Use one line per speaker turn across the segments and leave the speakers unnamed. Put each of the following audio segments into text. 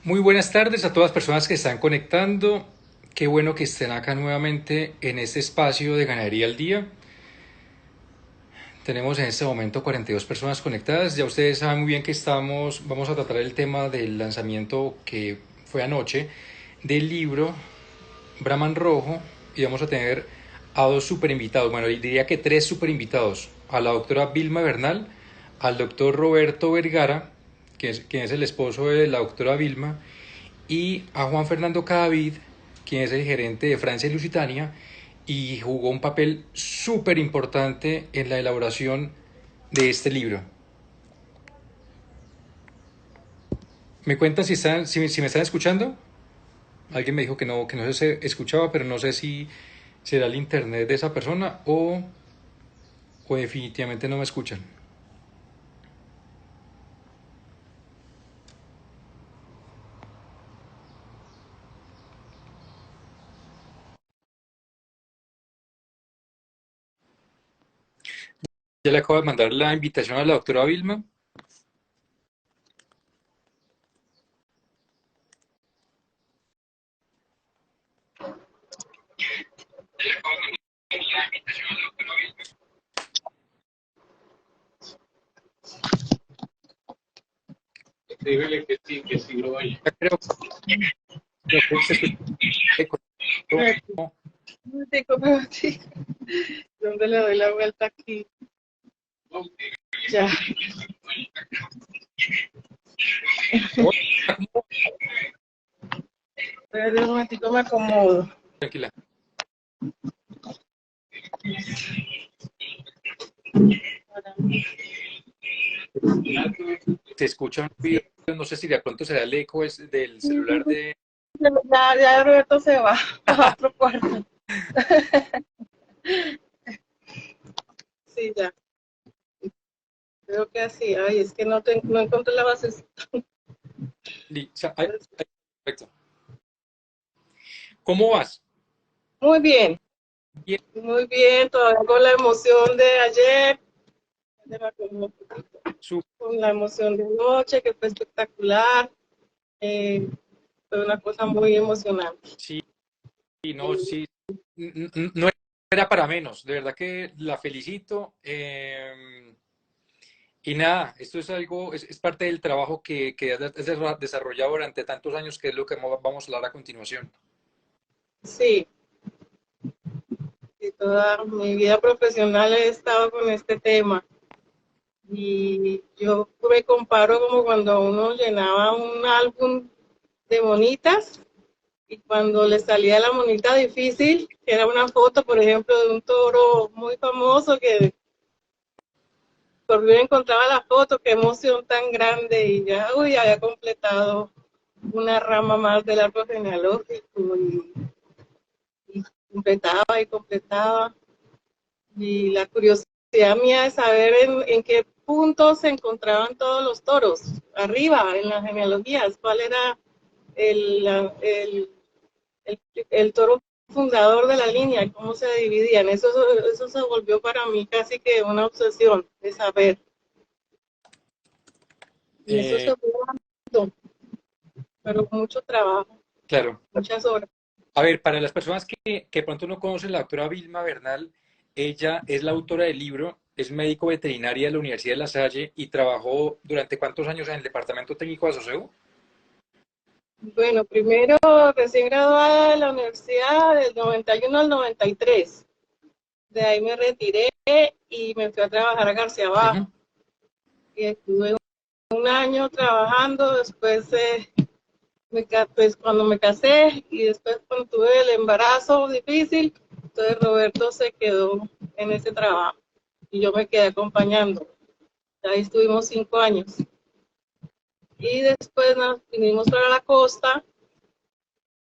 Muy buenas tardes a todas las personas que están conectando. Qué bueno que estén acá nuevamente en este espacio de Ganadería al Día. Tenemos en este momento 42 personas conectadas. Ya ustedes saben muy bien que vamos a tratar el tema del lanzamiento que fue anoche del libro Brahman Rojo y vamos a tener a dos super invitados. Bueno, diría que tres super invitados. A la doctora Vilma Bernal, al doctor Roberto Vergara, quien es el esposo de la doctora Vilma, y a Juan Fernando Cadavid, quien es el gerente de Francia y Lusitania y jugó un papel súper importante en la elaboración de este libro. ¿Me cuentan si me están escuchando? Alguien me dijo que no se escuchaba, pero no sé si será el internet de esa persona o definitivamente no me escuchan. Ya le acabo de mandar la invitación a la doctora Vilma.
Escríbele que sí lo oye.
Ya creo que se escucha eco. No,
Espérate, ¿dónde le doy la vuelta aquí? Ya. Espérate un momentico, me acomodo.
tranquila. Se escucha un ruido, no sé si de pronto será el eco del celular de...
Ya Roberto se va a otro cuarto. Sí, ya. Creo que así. Ay, es que no encontré la base.
Perfecto. ¿Cómo vas?
Muy bien,
Bien.
muy bien. Todavía con la emoción de ayer,
Su-
con la emoción de anoche, que fue espectacular. Eh, Fue una cosa muy emocionante.
sí, no, sí. No era para menos. De verdad que la felicito. Y nada, esto es algo, es parte del trabajo que has desarrollado durante tantos años, que es lo que vamos a hablar a continuación.
Sí, y toda mi vida profesional he estado con este tema. Y yo me comparo como cuando uno llenaba un álbum de monitas y cuando le salía la monita difícil, que era una foto, por ejemplo, de un toro muy famoso que por fin encontraba la foto, qué emoción tan grande y ya, uy, había completado una rama más del árbol genealógico y completaba y completaba. Y la curiosidad mía es saber en qué punto se encontraban todos los toros, arriba, en las genealogías, cuál era el, el, el toro fundador de la línea, cómo se dividían. Eso se volvió para mí casi que una obsesión de saber. Y eso
Eh,
se fue dando, pero con mucho trabajo,
claro.
muchas horas.
A ver, para las personas que pronto no conocen, la doctora Vilma Bernal, ella es la autora del libro, es médico veterinaria de la Universidad de La Salle y trabajó durante cuántos años en el Departamento Técnico de Asoseu.
Bueno, primero recién graduada de la universidad del 91 al 93. De ahí me retiré y me fui a trabajar a García
Ujú.
Abajo. Y estuve un año trabajando, después pues cuando me casé y después cuando tuve el embarazo difícil, entonces Roberto se quedó en ese trabajo y yo me quedé acompañando. Ahí estuvimos 5 años. Y después nos vinimos para la costa,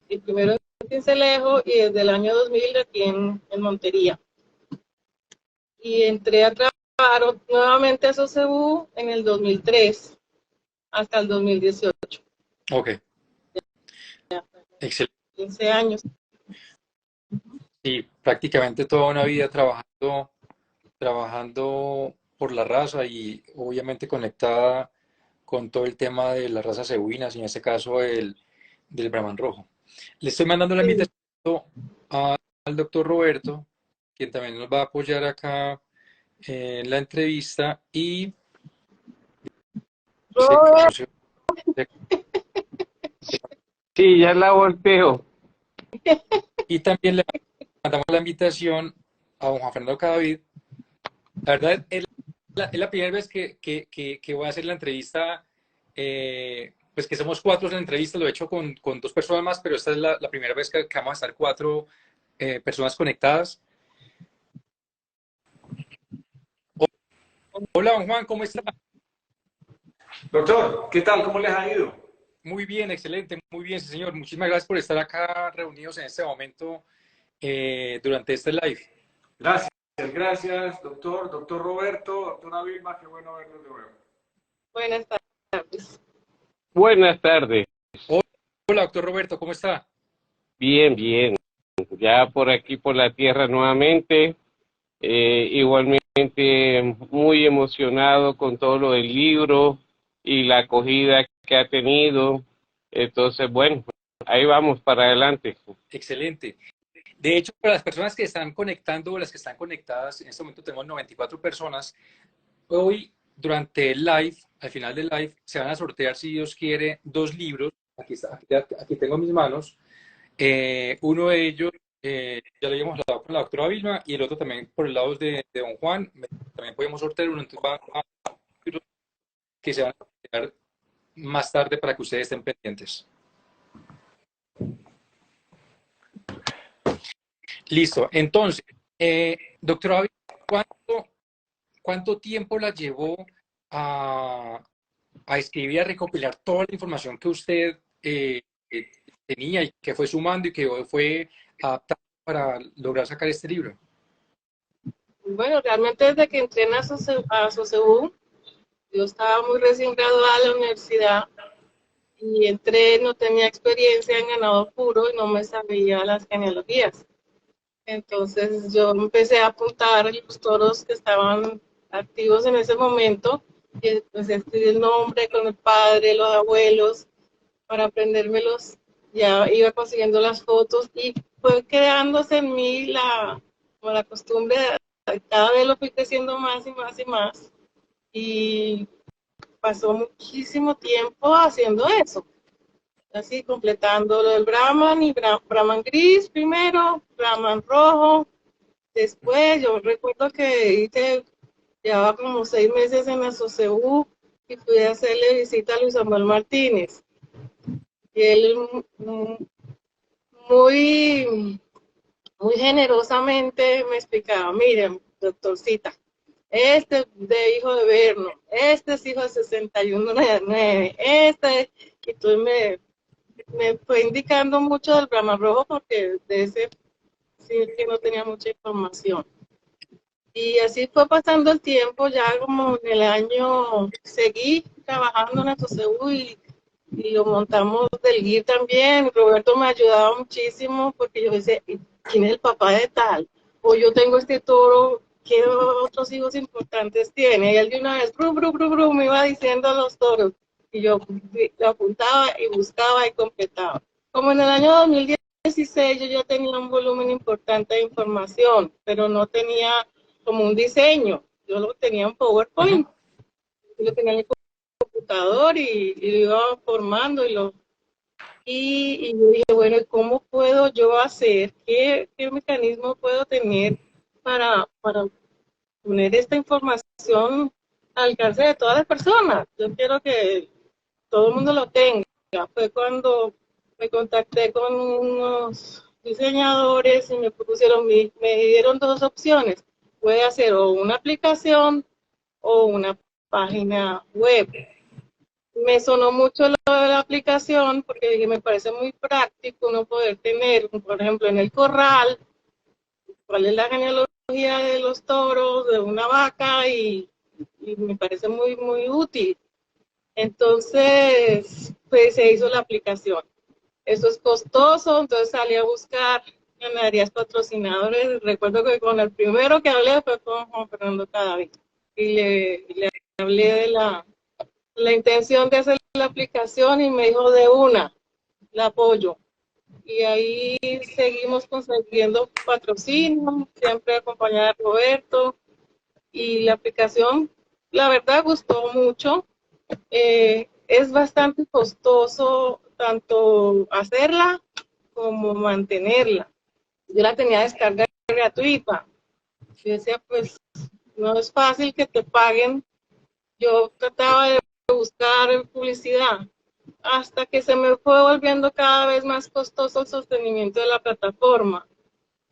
y primero en Cincelejo y desde el año 2000 aquí en Montería. Y entré a trabajar nuevamente a SOCEBU en el 2003 hasta el 2018,
Ok, excelente.
15 años.
Sí, prácticamente toda una vida trabajando por la raza y obviamente conectada con todo el tema de las razas equinas y en este caso del Brahman rojo. Le estoy mandando la
Sí.
invitación al doctor Roberto, quien también nos va a apoyar acá en la entrevista y dice que
Robert,
no se...
Sí, ya la volteo.
Y también le mandamos la invitación a don Juan Fernando Cadavid. La verdad, es la primera vez que voy a hacer la entrevista, pues que somos cuatro en la entrevista, lo he hecho con dos personas más, pero esta es la primera vez que vamos a estar cuatro personas conectadas. Hola, don Juan, ¿cómo está?
Doctor, ¿qué tal? ¿Cómo les ha ido?
Muy bien, excelente, muy bien, sí, señor. Muchísimas gracias por estar acá reunidos en este momento durante este live.
Gracias, gracias, doctor, doctor Roberto, doctora Vilma, qué bueno verlos de nuevo.
buenas tardes.
Buenas tardes.
Hola, doctor Roberto, ¿cómo está?
Bien, bien. Ya por aquí, por la tierra nuevamente. Igualmente muy emocionado con todo lo del libro y la acogida que ha tenido. Entonces, bueno, ahí vamos para adelante.
Excelente. De hecho, para las personas que están conectando o las que están conectadas, en este momento tenemos 94 personas. Hoy, durante el live, al final del live, se van a sortear, si Dios quiere, dos libros. Aquí tengo en mis manos. Uno de ellos, ya lo habíamos hablado con la doctora Vilma, y el otro también por el lado de don Juan. También podemos sortear uno, entonces van a libros que se van a sortear más tarde para que ustedes estén pendientes. Listo. Entonces, doctora Vilma, ¿cuánto tiempo la llevó a escribir, a recopilar toda la información que usted tenía y que fue sumando y que fue adaptando para lograr sacar este libro?
Bueno, realmente desde que entré en a SOCEU, yo estaba muy recién graduada de la universidad y entré, no tenía experiencia en ganado puro y no me sabía las genealogías. Entonces yo empecé a apuntar los toros que estaban activos en ese momento y empecé a escribir el nombre con el padre, los abuelos, para aprendérmelos. Ya iba consiguiendo las fotos y fue creándose en mí como la costumbre, cada vez lo fui creciendo más y más y más. Y pasó muchísimo tiempo haciendo eso, así completando lo del Brahman y Brahman gris primero, Brahman rojo. Después, yo recuerdo que llevaba como 6 meses en la SOCEU y fui a hacerle visita a Luis Samuel Martínez. Y él muy, muy generosamente me explicaba, miren, doctorcita, este es de hijo de Verno, este es hijo de 61-9, y entonces me fue indicando mucho del Brahma Rojo porque de ese sí que no tenía mucha información. Y así fue pasando el tiempo, ya como en el año seguí trabajando en la TOSEU y lo montamos del GIR también. Roberto me ayudaba muchísimo porque yo decía, ¿quién es el papá de tal? O yo tengo este toro, ¿qué otros hijos importantes tiene? Y él de una vez, me iba diciendo los toros. Y yo lo apuntaba y buscaba y completaba. Como en el año 2016 yo ya tenía un volumen importante de información, pero no tenía como un diseño. Yo lo tenía en PowerPoint. Yo lo tenía en el computador y lo iba formando y yo dije, bueno, ¿cómo puedo yo hacer? ¿Qué mecanismo puedo tener para poner esta información al alcance de todas las personas? Yo quiero que todo el mundo lo tenga. Fue cuando me contacté con unos diseñadores y me propusieron, me dieron dos opciones. Puede hacer o una aplicación o una página web. Me sonó mucho lo de la aplicación porque dije, me parece muy práctico uno poder tener, por ejemplo, en el corral, cuál es la genealogía de los toros, de una vaca y me parece muy, muy útil. Entonces, pues se hizo la aplicación. Eso es costoso, entonces salí a buscar ganaderías patrocinadores. Recuerdo que con el primero que hablé fue con Juan Fernando Cadavid y le hablé la intención de hacer la aplicación y me dijo de una, la apoyo. Y ahí seguimos consiguiendo patrocinio, siempre acompañada de Roberto. Y la aplicación, la verdad, gustó mucho. Es bastante costoso tanto hacerla como mantenerla. Yo la tenía descarga gratuita. Yo decía, pues no es fácil que te paguen. Yo trataba de buscar publicidad hasta que se me fue volviendo cada vez más costoso el sostenimiento de la plataforma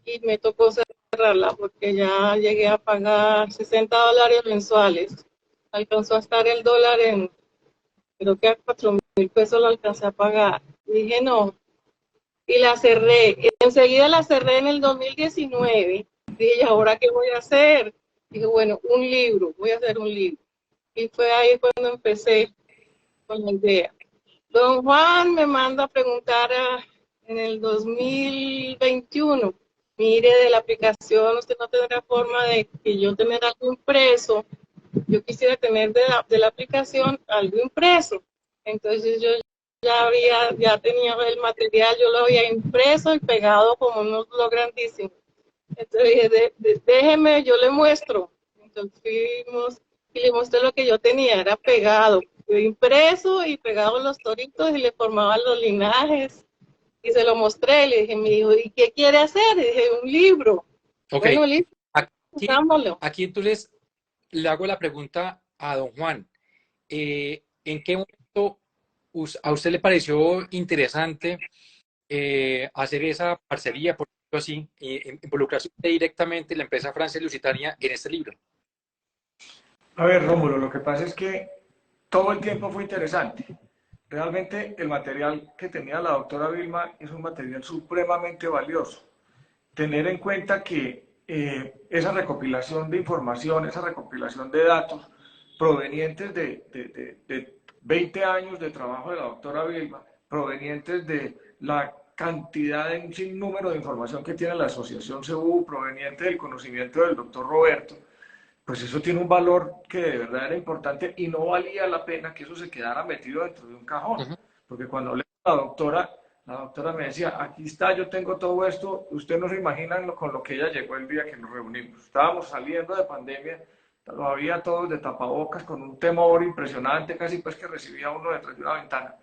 y me tocó cerrarla porque ya llegué a pagar $60 mensuales. Alcanzó a estar el dólar en, creo que a 4.000 pesos lo alcancé a pagar. Y dije no, y la cerré. Enseguida la cerré en el 2019. Dije, ¿y ahora qué voy a hacer? Dije, bueno, un libro, voy a hacer un libro. Y fue ahí cuando empecé con la idea. Don Juan me manda a preguntar en el 2021, mire, de la aplicación, usted no tendrá forma de que yo tener algo impreso. Yo quisiera tener de la aplicación algo impreso. Entonces yo ya tenía el material, yo lo había impreso y pegado como unos lo grandísimo. Entonces dije, déjeme, yo le muestro. Entonces fuimos y le mostré lo que yo tenía, era pegado, yo impreso y pegado los toritos y le formaba los linajes. Y se lo mostré, le dije, me dijo, ¿y qué quiere hacer? Y dije, un libro.
Ok,
Bueno, listo,
aquí,
usámoslo.
aquí entonces le hago la pregunta a don Juan. ¿En qué momento a usted le pareció interesante hacer esa parcería, por decirlo así, involucrarse directamente en la empresa Francia Lusitania en este libro?
A ver, Rómulo, lo que pasa es que todo el tiempo fue interesante. Realmente el material que tenía la doctora Vilma es un material supremamente valioso. Tener en cuenta que esa recopilación de información, esa recopilación de datos provenientes de 20 años de trabajo de la doctora Vilma, provenientes de la cantidad de un sinnúmero de información que tiene la asociación CEU, proveniente del conocimiento del doctor Roberto, pues eso tiene un valor que de verdad era importante y no valía la pena que eso se quedara metido dentro de un cajón.
Ujú.
Porque cuando hablé con la doctora me decía, aquí está, yo tengo todo esto, ustedes no se imaginan con lo que ella llegó el día que nos reunimos. Estábamos saliendo de pandemia, todavía todos de tapabocas, con un temor impresionante, casi pues que recibía uno detrás de una ventana.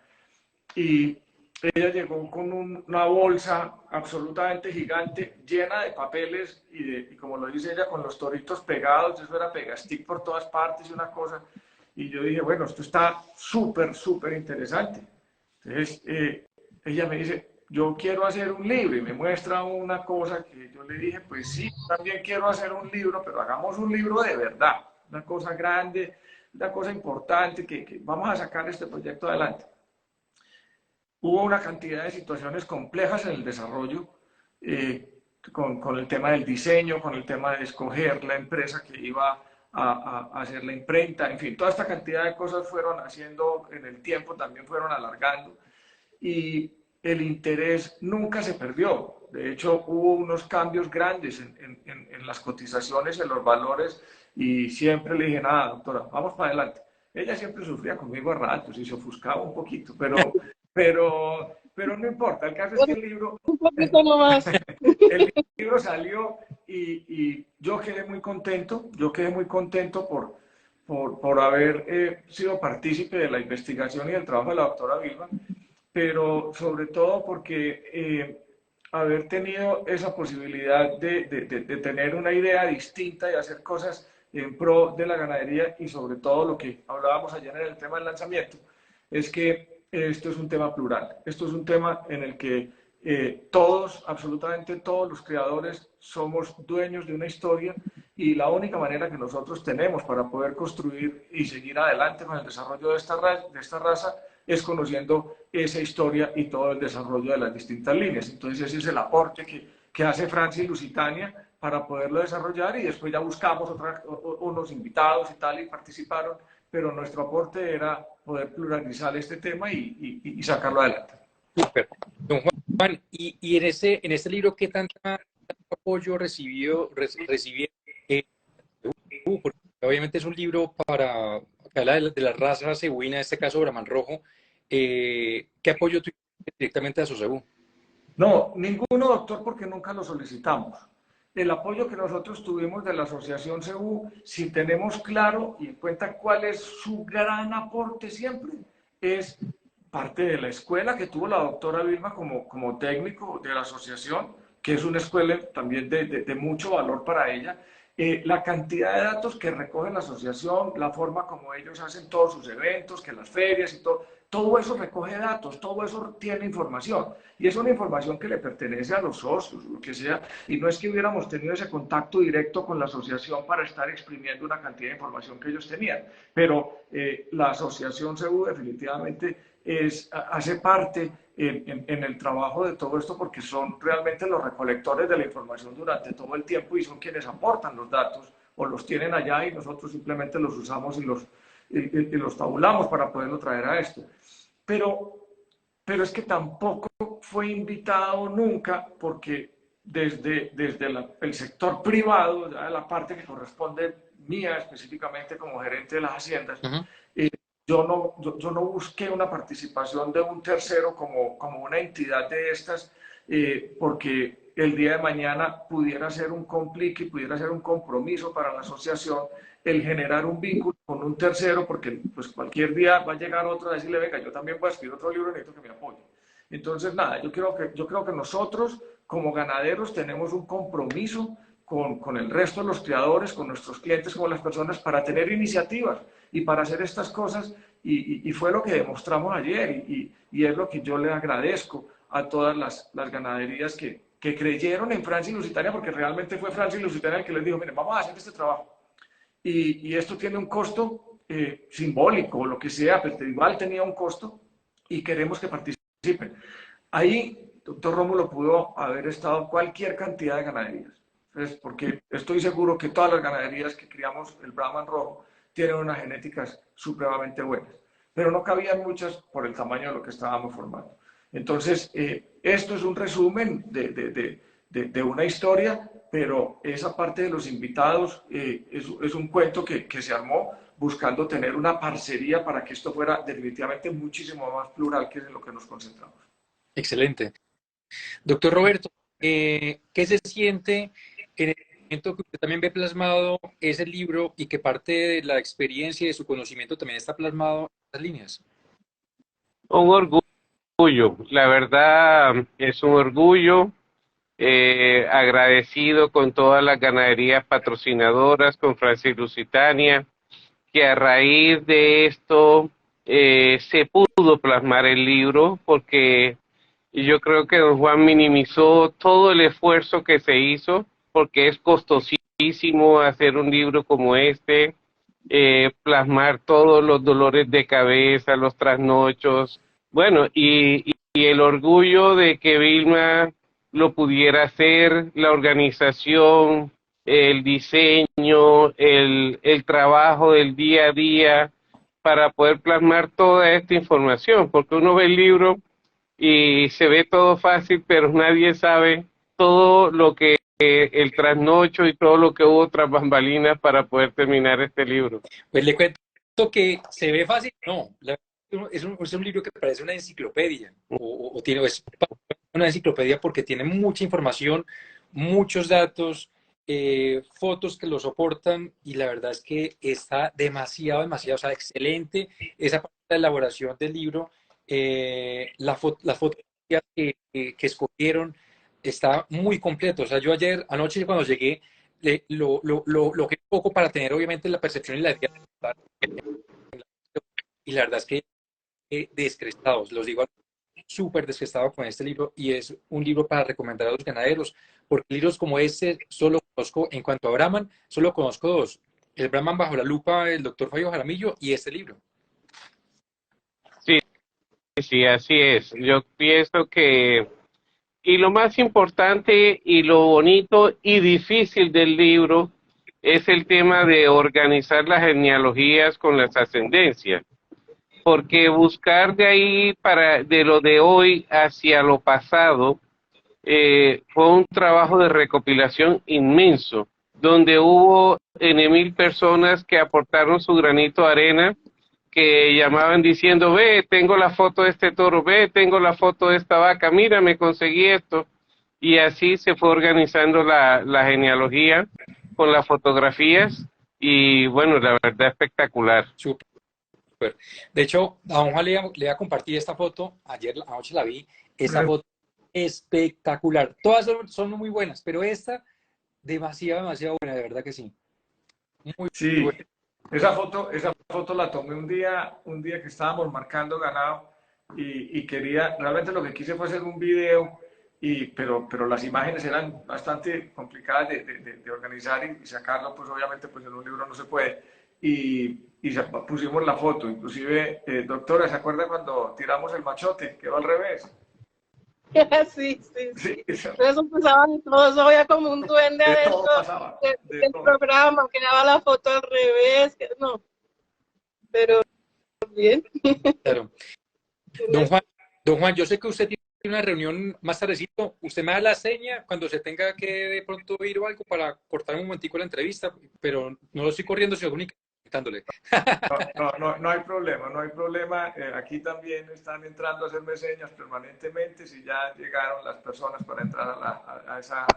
Y ella llegó con una bolsa absolutamente gigante, llena de papeles y como lo dice ella, con los toritos pegados, eso era pegastick por todas partes y una cosa. Y yo dije, bueno, esto está súper, súper interesante. Entonces, ella me dice, yo quiero hacer un libro y me muestra una cosa que yo le dije, pues sí, también quiero hacer un libro, pero hagamos un libro de verdad, una cosa grande, una cosa importante, que vamos a sacar este proyecto adelante. Hubo una cantidad de situaciones complejas en el desarrollo, con el tema del diseño, con el tema de escoger la empresa que iba a hacer la imprenta, en fin, toda esta cantidad de cosas fueron haciendo en el tiempo, también fueron alargando y el interés nunca se perdió. De hecho, hubo unos cambios grandes en las cotizaciones, en los valores y siempre le dije, nada, doctora, vamos para adelante. Ella siempre sufría conmigo a ratos y se ofuscaba un poquito, pero no importa, el caso es que
Un poquito nomás.
el libro salió y yo quedé muy contento por haber sido partícipe de la investigación y del trabajo de la doctora Vilma, pero sobre todo porque haber tenido esa posibilidad de tener una idea distinta y hacer cosas en pro de la ganadería y sobre todo lo que hablábamos ayer en el tema del lanzamiento, es que esto es un tema plural, esto es un tema en el que todos, absolutamente todos los creadores somos dueños de una historia y la única manera que nosotros tenemos para poder construir y seguir adelante con el desarrollo de esta raza es conociendo esa historia y todo el desarrollo de las distintas líneas. Entonces ese es el aporte que hace Francia y Lusitania para poderlo desarrollar y después ya buscamos unos invitados y tal y participaron, pero nuestro aporte era poder pluralizar este tema y sacarlo adelante.
Súper. Don Juan, y en este libro, ¿qué tanto apoyo recibió? Porque obviamente es un libro para que habla de la raza cebuina, en este caso Brahman Rojo, ¿qué apoyo tuviste directamente a SOCEBU?
No, ninguno, doctor, porque nunca lo solicitamos. El apoyo que nosotros tuvimos de la Asociación CEU, si tenemos claro y en cuenta cuál es su gran aporte siempre, es parte de la escuela que tuvo la doctora Vilma como técnico de la asociación, que es una escuela también de mucho valor para ella. La cantidad de datos que recoge la asociación, la forma como ellos hacen todos sus eventos, que las ferias y todo eso recoge datos, todo eso tiene información. Y es una información que le pertenece a los socios, lo que sea, y no es que hubiéramos tenido ese contacto directo con la asociación para estar exprimiendo una cantidad de información que ellos tenían. Pero la asociación CEU definitivamente hace parte en el trabajo de todo esto porque son realmente los recolectores de la información durante todo el tiempo y son quienes aportan los datos o los tienen allá y nosotros simplemente los usamos y los tabulamos para poderlo traer a esto. Pero es que tampoco fue invitado nunca porque desde el sector privado, ya la parte que corresponde mía específicamente como gerente de las haciendas,
Ujú.
yo no busqué una participación de un tercero como una entidad de estas, porque el día de mañana pudiera ser un complique, pudiera ser un compromiso para la asociación el generar un vínculo con un tercero, porque pues cualquier día va a llegar otro a decirle, venga, yo también voy a escribir otro libro, necesito que me apoye. Entonces, nada, yo creo que nosotros como ganaderos tenemos un compromiso con el resto de los criadores, con nuestros clientes, con las personas, para tener iniciativas y para hacer estas cosas. Y fue lo que demostramos ayer y es lo que yo le agradezco a todas las ganaderías que creyeron en Francia y Lusitania, porque realmente fue Francia y Lusitania el que les dijo, miren, vamos a hacer este trabajo. Y esto tiene un costo simbólico, o lo que sea, pero igual tenía un costo y queremos que participen. Ahí, doctor Rómulo, pudo haber estado cualquier cantidad de ganaderías. Entonces, porque estoy seguro que todas las ganaderías que criamos el Brahman rojo tienen unas genéticas supremamente buenas, pero no cabían muchas por el tamaño de lo que estábamos formando. Entonces, esto es un resumen de una historia, pero esa parte de los invitados es un cuento que se armó buscando tener una parcería para que esto fuera definitivamente muchísimo más plural, que es en lo que nos concentramos.
Excelente. Doctor Roberto, ¿qué se siente en el momento que usted también ve plasmado ese libro y que parte de la experiencia y de su conocimiento también está plasmado en estas líneas?
Un orgullo, la verdad es un orgullo, agradecido con todas las ganaderías patrocinadoras, con Francis Lusitania, que a raíz de esto se pudo plasmar el libro, porque yo creo que don Juan minimizó todo el esfuerzo que se hizo, porque es costosísimo hacer un libro como este, plasmar todos los dolores de cabeza, los trasnochos, bueno, y el orgullo de que Vilma lo pudiera hacer, la organización, el diseño, el trabajo del día a día para poder plasmar toda esta información, porque uno ve el libro y se ve todo fácil, pero nadie sabe todo lo que el trasnocho y todo lo que hubo tras bambalinas para poder terminar este libro.
Pues le cuento que se ve fácil, no, es un libro que parece una enciclopedia, es una enciclopedia porque tiene mucha información, muchos datos, fotos que lo soportan y la verdad es que está demasiado, o sea, excelente esa parte de la elaboración del libro, las fotografías que escogieron, está muy completo, o sea, yo anoche cuando llegué, lo que poco para tener obviamente la percepción y la idea, y la verdad es que descrestados, los digo, súper descrestado con este libro y es un libro para recomendar a los ganaderos, porque libros como este solo conozco, en cuanto a Brahman, solo conozco dos, el Brahman bajo la lupa del doctor Fabio Jaramillo y este libro.
Sí, sí, así es. Yo pienso que, y lo más importante y lo bonito y difícil del libro es el tema de organizar las genealogías con las ascendencias, porque buscar de ahí de lo de hoy hacia lo pasado fue un trabajo de recopilación inmenso, donde hubo N.000 personas que aportaron su granito de arena, que llamaban diciendo, ve, tengo la foto de este toro, ve, tengo la foto de esta vaca, mira, me conseguí esto. Y así se fue organizando la genealogía con las fotografías y bueno, la verdad espectacular.
Súper. De hecho, a don Juan le iba a compartir esta foto, ayer anoche la vi, esta foto espectacular. Todas son muy buenas, pero esta demasiado, demasiado buena, de verdad que sí. Muy
Sí,
buena.
esa foto la tomé un día que estábamos marcando ganado y quería, realmente lo que quise fue hacer un video, pero las imágenes eran bastante complicadas de organizar y sacarlo, pues obviamente pues en un libro no se puede. Pusimos la foto, inclusive, doctora, ¿se acuerda cuando tiramos el machote? Quedó al revés.
Sí, sí,
Sí,
sí. Eso pasaba de todo, eso había como un duende
de todo
adentro
pasaba, de
del
todo.
programa, que daba la foto al revés, no, pero bien.
Claro. Don Juan, don Juan, yo sé que usted tiene una reunión más tardecito. Usted me da la seña cuando se tenga que de pronto ir o algo para cortar un momentico la entrevista, pero no lo estoy corriendo, sino únicamente invitándole.
No hay problema, no hay problema. Aquí también están entrando a hacerme señas permanentemente si ya llegaron las personas para entrar a esa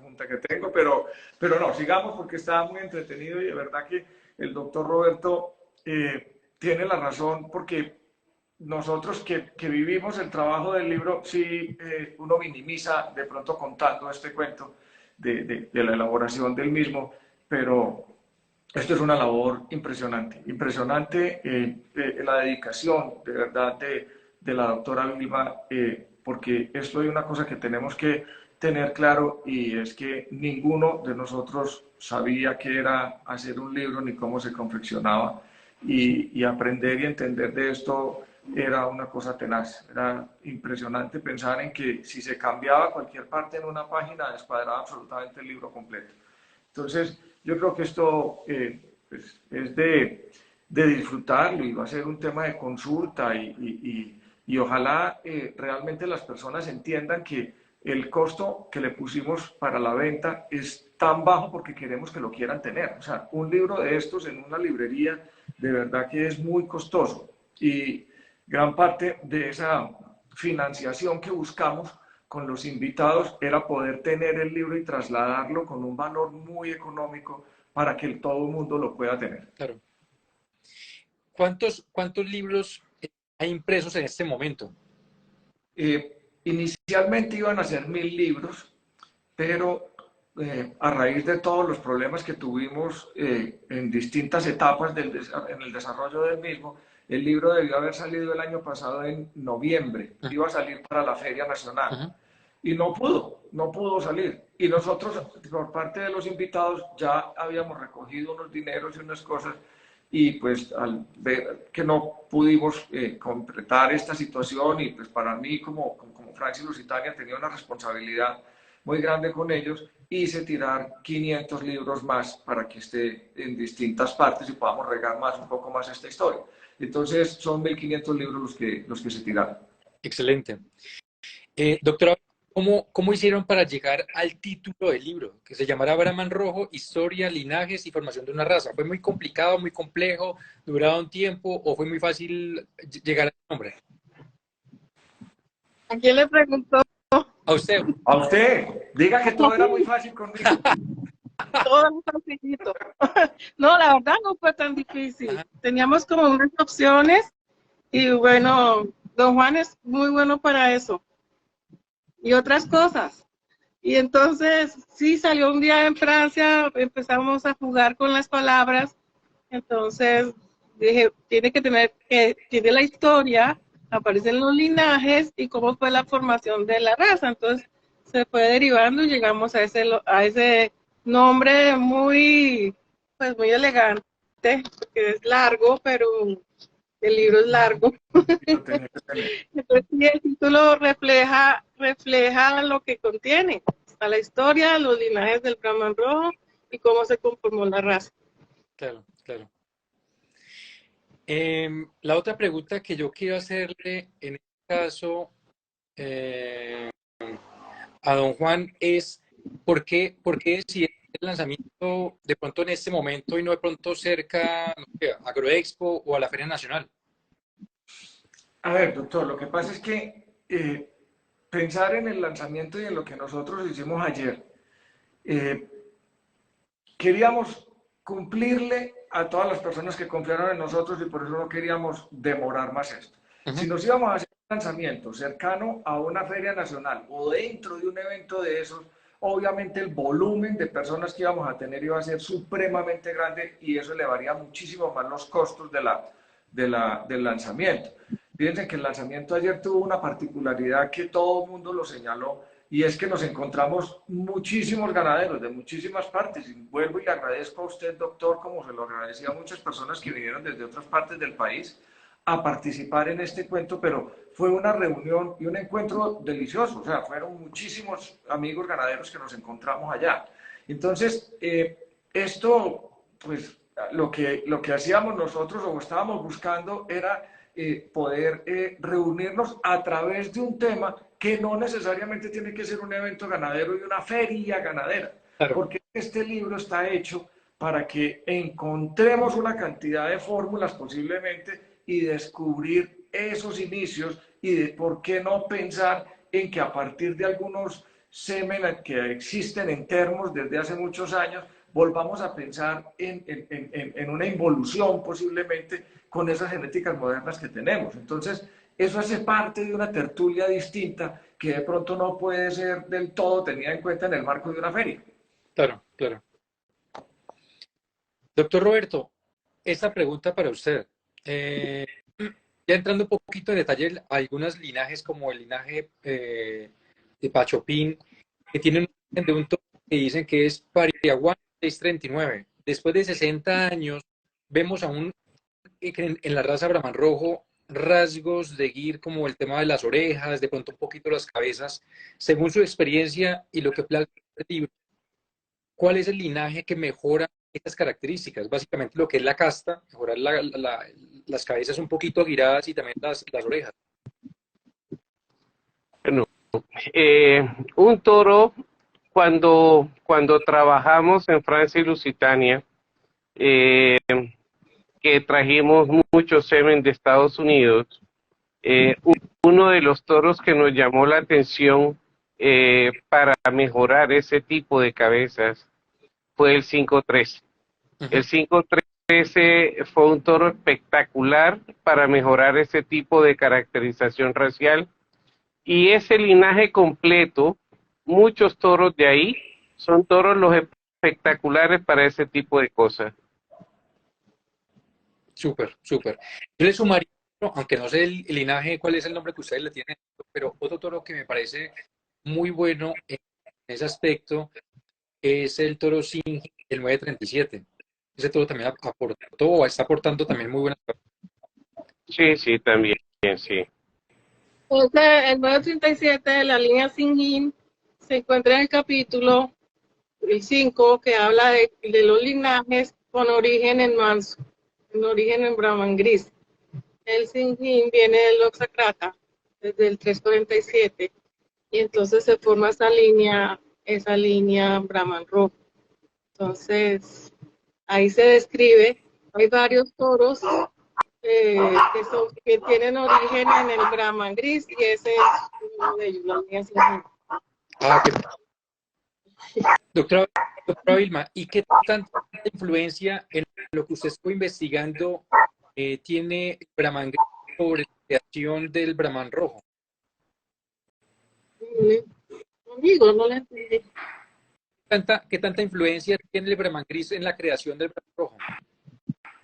junta que tengo, pero no, sigamos porque estaba muy entretenido y de verdad que el doctor Roberto tiene la razón porque nosotros que vivimos el trabajo del libro, sí, uno minimiza de pronto contando este cuento de la elaboración del mismo, pero esto es una labor impresionante, impresionante la dedicación de verdad de la doctora Vilma, porque esto hay una cosa que tenemos que tener claro y es que ninguno de nosotros sabía qué era hacer un libro ni cómo se confeccionaba y aprender y entender de esto era una cosa tenaz, era impresionante pensar en que si se cambiaba cualquier parte en una página descuadraba absolutamente el libro completo. Entonces, yo creo que esto pues, es de disfrutarlo y va a ser un tema de consulta y ojalá realmente las personas entiendan que el costo que le pusimos para la venta es tan bajo porque queremos que lo quieran tener. O sea, un libro de estos en una librería de verdad que es muy costoso y gran parte de esa financiación que buscamos con los invitados era poder tener el libro y trasladarlo con un valor muy económico para que todo el mundo lo pueda tener.
Claro. ¿Cuántos libros hay impresos en este momento?
Inicialmente iban a ser 1000 libros, pero a raíz de todos los problemas que tuvimos en distintas etapas en el desarrollo del mismo, el libro debió haber salido el año pasado en noviembre, iba a salir para la Feria Nacional.
Ajá.
Y no pudo salir. Y nosotros, por parte de los invitados, ya habíamos recogido unos dineros y unas cosas, y pues al ver que no pudimos completar esta situación, y pues para mí como Francis Lusitania tenía una responsabilidad muy grande con ellos, hice tirar 500 libros más para que esté en distintas partes y podamos regar más, un poco más esta historia. Entonces son 1500 libros los que se tiraron.
Excelente. Doctora, ¿cómo hicieron para llegar al título del libro, que se llamara Brahman Rojo, Historia, Linajes y Formación de una Raza? ¿Fue muy complicado, muy complejo, duraba un tiempo o fue muy fácil llegar al nombre?
¿A quién le preguntó?
A usted.
A usted, diga que todo era muy fácil conmigo.
Todo muy facilito. No, la verdad no fue tan difícil.
Ajá.
Teníamos como unas opciones y bueno, don Juan es muy bueno para eso y otras cosas. Y entonces, sí, salió un día en Francia, empezamos a jugar con las palabras. Entonces, dije, tiene la historia, aparecen los linajes y cómo fue la formación de la raza. Entonces, se fue derivando y llegamos a ese nombre muy, pues muy elegante, que es largo, pero el libro es largo.
Lo tenía que tener.
Entonces, sí, el título refleja lo que contiene. Está la historia, los linajes del Brahman rojo y cómo se conformó la raza.
Claro, claro. La otra pregunta que yo quiero hacerle en este caso a don Juan es, por qué decidieron el lanzamiento de pronto en este momento y no de pronto cerca, no sé, a Agroexpo o a la Feria Nacional?
A ver, doctor, lo que pasa es que pensar en el lanzamiento y en lo que nosotros hicimos ayer, eh, queríamos cumplirle a todas las personas que confiaron en nosotros y por eso no queríamos demorar más esto. Si nos íbamos a hacer un lanzamiento cercano a una feria nacional o dentro de un evento de esos, obviamente el volumen de personas que íbamos a tener iba a ser supremamente grande y eso elevaría muchísimo más los costos del lanzamiento. Fíjense que el lanzamiento ayer tuvo una particularidad que todo el mundo lo señaló, y es que nos encontramos muchísimos ganaderos de muchísimas partes. Y vuelvo y le agradezco a usted, doctor, como se lo agradecía a muchas personas que vinieron desde otras partes del país a participar en este cuento, pero fue una reunión y un encuentro delicioso. O sea, fueron muchísimos amigos ganaderos que nos encontramos allá. Entonces, esto, pues, lo que hacíamos nosotros o estábamos buscando era poder reunirnos a través de un tema que no necesariamente tiene que ser un evento ganadero y una feria ganadera,
Claro.
porque este libro está hecho para que encontremos una cantidad de fórmulas posiblemente y descubrir esos inicios y de por qué no pensar en que a partir de algunos semen que existen en termos desde hace muchos años, volvamos a pensar en una involución posiblemente con esas genéticas modernas que tenemos. Entonces, eso hace parte de una tertulia distinta que de pronto no puede ser del todo tenida en cuenta en el marco de una feria.
Claro, claro. Doctor Roberto, esta pregunta para usted. Eh, ya entrando un poquito en detalle, algunos linajes como el linaje de Pachopín, que tienen un origen de un toro que dicen que es Pariaguán 639. Después de 60 años, vemos aún en la raza Brahman Rojo rasgos de Gir como el tema de las orejas, de pronto un poquito las cabezas. Según su experiencia y lo que plasma el libro, ¿cuál es el linaje que mejora estas características? Básicamente lo que es la casta, mejorar las cabezas un poquito agiradas y también las orejas.
Bueno, un toro, cuando trabajamos en Francia y Lusitania, que trajimos mucho semen de Estados Unidos, uno de los toros que nos llamó la atención para mejorar ese tipo de cabezas fue el 5-13. El 5-13 fue un toro espectacular para mejorar ese tipo de caracterización racial, y ese linaje completo, muchos toros de ahí son toros los espectaculares para ese tipo de cosas.
Súper, súper. Yo le sumaría, aunque no sé el linaje, cuál es el nombre que ustedes le tienen, pero otro toro que me parece muy bueno en ese aspecto es el toro Singh, el 937. Ese toro también aportó o está aportando también muy buenas.
Sí, sí, también, sí.
El 937 de la línea Singhin se encuentra en el capítulo el 5 que habla de los linajes con origen en manso, en origen en Brahman gris. El Singhin viene del Oxacrata, desde el 347, y entonces se forma esa línea Brahman rojo. Entonces, ahí se describe, hay varios toros que tienen origen en el Brahman gris, y ese es uno de ellos, la línea Singhin.
Ah, doctora Vilma, ¿y qué tanta influencia en lo que usted estuvo investigando tiene el Brahman gris sobre la creación del Brahman rojo?
Amigo, no le entendí.
¿Qué tanta influencia tiene el Brahman gris en la creación del Brahman rojo?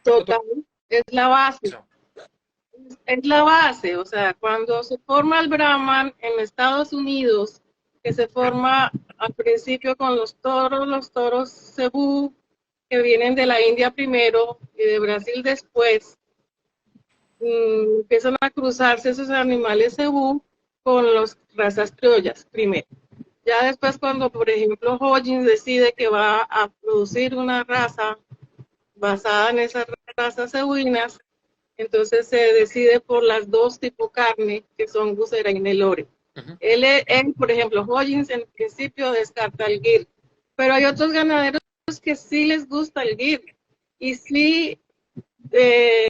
Total, es la base. Es la base, o sea, cuando se forma el Brahman en Estados Unidos, que se forma al principio con los toros cebú, que vienen de la India primero y de Brasil después, empiezan a cruzarse esos animales cebú con las razas criollas primero. Ya después, cuando por ejemplo Hodgins decide que va a producir una raza basada en esas razas cebuinas, entonces se decide por las dos tipos carne, que son Gusera y Nelore. Él, por ejemplo, Hodgins en principio descarta el Gir, pero hay otros ganaderos que sí les gusta el GIR y sí eh,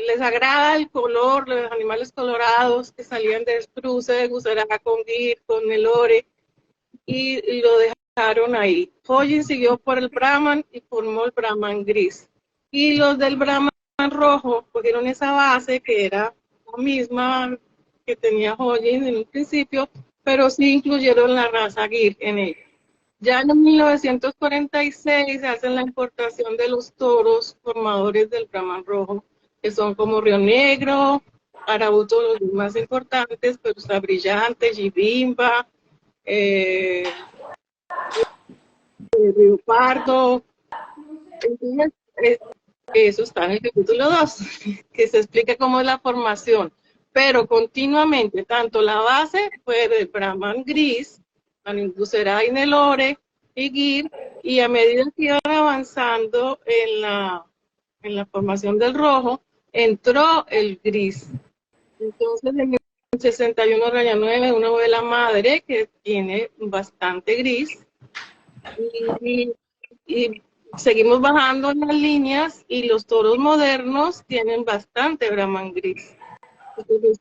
les agrada el color, los animales colorados que salían de Spruce, de Guseraca con GIR, con Nelore, y lo dejaron ahí. Hollins siguió por el Brahman y formó el Brahman gris. Y los del Brahman rojo cogieron esa base que era la misma que tenía Hollins en un principio, pero sí incluyeron la raza GIR en ella. Ya en 1946 se hace la importación de los toros formadores del Brahman rojo, que son como Río Negro, Arabuto, los más importantes, pero está Brillante, Jibimba, Río Pardo. Entonces, eso está en el capítulo 2, que se explica cómo es la formación. Pero continuamente, tanto la base fue del Brahman gris, Aninduserá y Nelore y GIR, y a medida que iban avanzando en la formación del rojo, entró el gris. Entonces, en el 61 Raya 9, una novela madre que tiene bastante gris, y seguimos bajando en las líneas y los toros modernos tienen bastante Brahman gris. Entonces,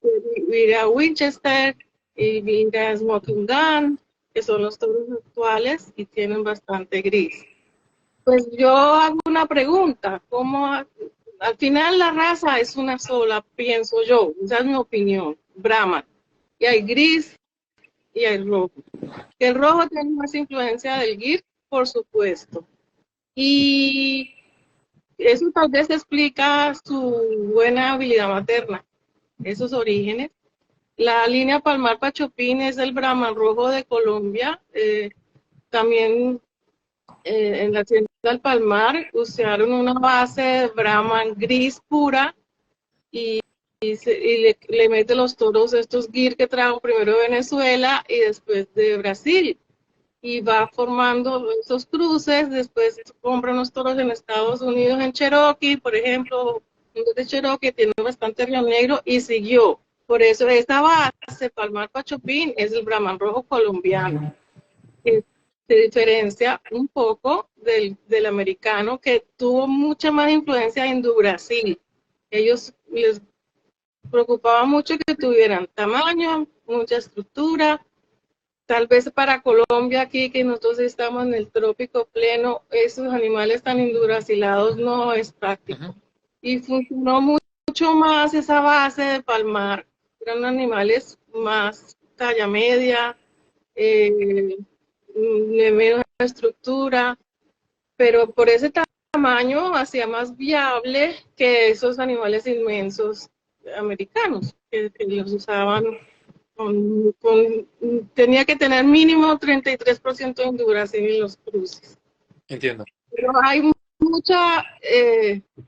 mira Winchester y mira Smoking Gun, que son los toros actuales y tienen bastante gris. Pues yo hago una pregunta, ¿cómo al final la raza es una sola, pienso yo, esa es mi opinión, Brahman, y hay gris y hay rojo. El rojo tiene más influencia del GIR, por supuesto, y eso tal vez explica su buena habilidad materna, esos orígenes. La línea Palmar Pachopín es el Brahman rojo de Colombia. También en la hacienda del Palmar usaron una base de Brahman gris pura y le mete los toros estos GIR que trajo primero de Venezuela y después de Brasil. Y va formando esos cruces, después compra unos toros en Estados Unidos, en Cherokee, por ejemplo, uno de Cherokee tiene bastante Río Negro y siguió. Por eso esta base, Palmar Pachopín, es el Brahman rojo colombiano, que se diferencia un poco del americano, que tuvo mucha más influencia en Brasil. Ellos les preocupaba mucho que tuvieran tamaño, mucha estructura. Tal vez para Colombia aquí, que nosotros estamos en el trópico pleno, esos animales tan enduracilados no es práctico. Y funcionó mucho más esa base de Palmar. Eran animales más talla media, de menos estructura, pero por ese tamaño hacía más viable que esos animales inmensos americanos, que los usaban tenía que tener mínimo 33% de enduración en los cruces.
Entiendo.
Pero hay mucha,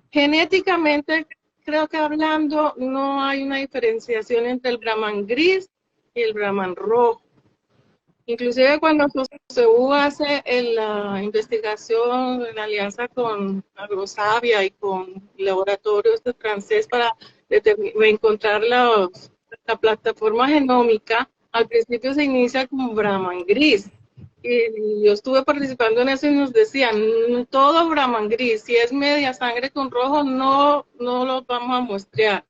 genéticamente, creo que hablando, no hay una diferenciación entre el Brahman gris y el Brahman rojo. Inclusive cuando SOSEU hace la investigación en alianza con Agrosavia y con el laboratorio francés para encontrar la plataforma genómica, al principio se inicia con Brahman gris. Y yo estuve participando en eso y nos decían, todo Brahman gris, si es media sangre con rojo, no lo vamos a muestrear.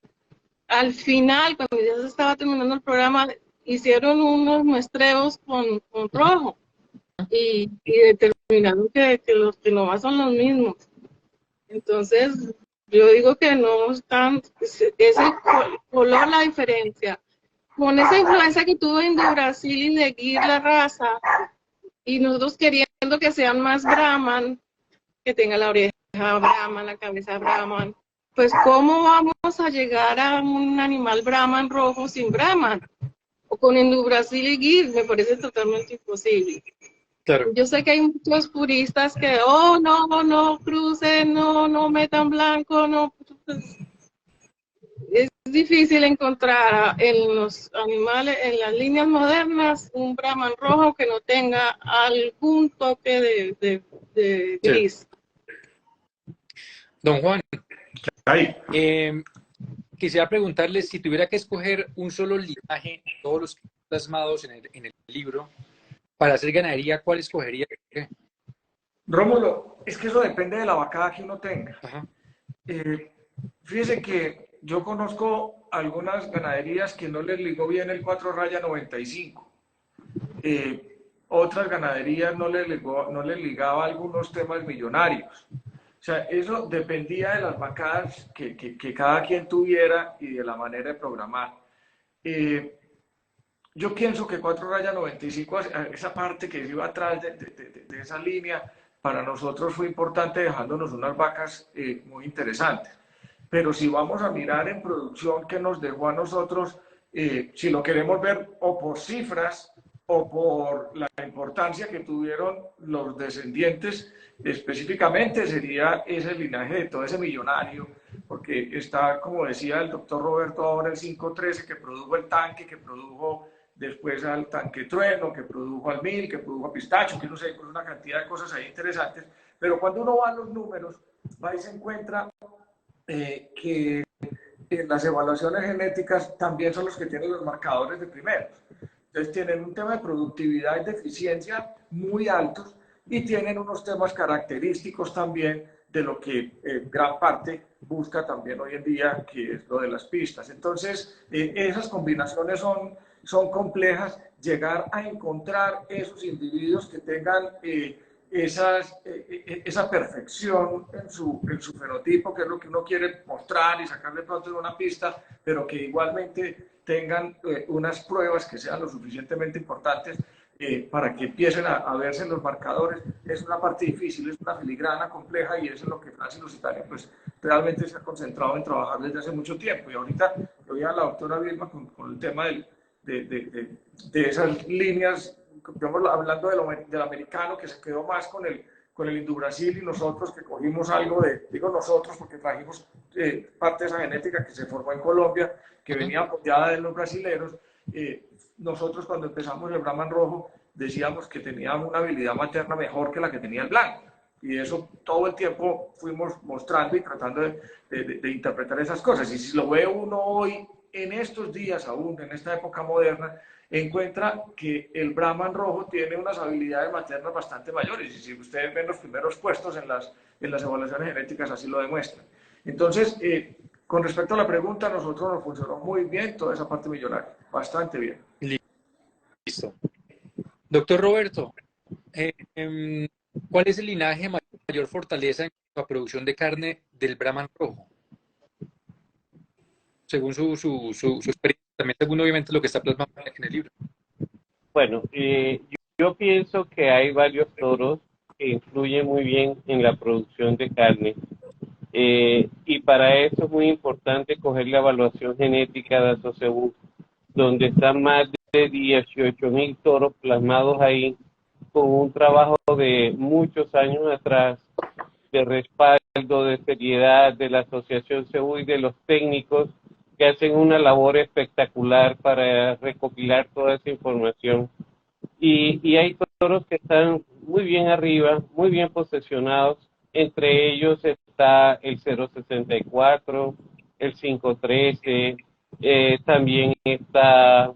Al final, cuando ya se estaba terminando el programa, hicieron unos muestreos con rojo y determinaron que los quinoas son los mismos. Entonces, yo digo que no están, es el color la diferencia. Con esa influencia que tuvo en Brasil y de GIR la raza, y nosotros queriendo que sean más Brahman, que tenga la oreja Brahman, la cabeza Brahman, pues ¿cómo vamos a llegar a un animal Brahman rojo sin Brahman? O con Brasil y GIR, me parece totalmente imposible.
Claro.
Yo sé que hay muchos puristas que, no crucen, no metan blanco, no. Pues, es difícil encontrar en los animales, en las líneas modernas, un Brahman rojo que no tenga algún toque de gris.
Sí. Don Juan, quisiera preguntarle si tuviera que escoger un solo linaje, todos los plasmados en el libro, para hacer ganadería, ¿cuál escogería?
Rómulo, es que eso depende de la vacada que uno tenga.
Ajá.
Fíjese que yo conozco algunas ganaderías que no les ligó bien el 4 raya 95. Otras ganaderías no les ligaba algunos temas millonarios. O sea, eso dependía de las vacadas que cada quien tuviera y de la manera de programar. Eh, yo pienso que 4 raya 95, esa parte que iba atrás de esa línea, para nosotros fue importante dejándonos unas vacas muy interesantes. Pero si vamos a mirar en producción que nos dejó a nosotros, si lo queremos ver o por cifras o por la importancia que tuvieron los descendientes, específicamente sería ese linaje de todo ese millonario, porque está, como decía el doctor Roberto, ahora el 513 que produjo el tanque, que produjo después al tanque trueno, que produjo al 1000, que produjo a pistacho, que no sé, pues una cantidad de cosas ahí interesantes, pero cuando uno va a los números, va y se encuentra que las evaluaciones genéticas también son los que tienen los marcadores de primeros. Entonces tienen un tema de productividad y de eficiencia muy altos y tienen unos temas característicos también de lo que gran parte busca también hoy en día, que es lo de las pistas. Entonces, esas combinaciones son complejas. Llegar a encontrar esos individuos que tengan esa perfección en su fenotipo, que es lo que uno quiere mostrar y sacarle pronto en una pista, pero que igualmente tengan unas pruebas que sean lo suficientemente importantes para que empiecen a verse en los marcadores. Es una parte difícil, es una filigrana compleja y eso es lo que Francis Lusitania pues realmente se ha concentrado en trabajar desde hace mucho tiempo. Y ahorita lo vi a la doctora Vilma con el tema de esas líneas, hablando del americano que se quedó más con el Indobrasil y nosotros que cogimos algo digo nosotros porque trajimos parte de esa genética que se formó en Colombia, que venía apoyada de los brasileros. Nosotros cuando empezamos el Brahman rojo decíamos que teníamos una habilidad materna mejor que la que tenía el blanco. Y eso todo el tiempo fuimos mostrando y tratando de interpretar esas cosas. Y si lo ve uno hoy, en estos días aún, en esta época moderna, encuentra que el Brahman rojo tiene unas habilidades maternas bastante mayores. Y si ustedes ven los primeros puestos en las evaluaciones genéticas, así lo demuestran. Entonces, con respecto a la pregunta, a nosotros nos funcionó muy bien toda esa parte millonaria, bastante bien.
Listo. Doctor Roberto, ¿cuál es el linaje de mayor fortaleza en la producción de carne del Brahman rojo? Según su experiencia, también según obviamente lo que está plasmado en el libro.
Bueno, yo pienso que hay varios toros que influyen muy bien en la producción de carne. Y para eso es muy importante coger la evaluación genética de Asocebus, donde están más de 18,000 toros plasmados ahí, con un trabajo de muchos años atrás, de respaldo, de seriedad de la Asociación CEBU y de los técnicos que hacen una labor espectacular para recopilar toda esa información. Y hay toros que están muy bien arriba, muy bien posesionados. Entre ellos está el 064, el 513, también está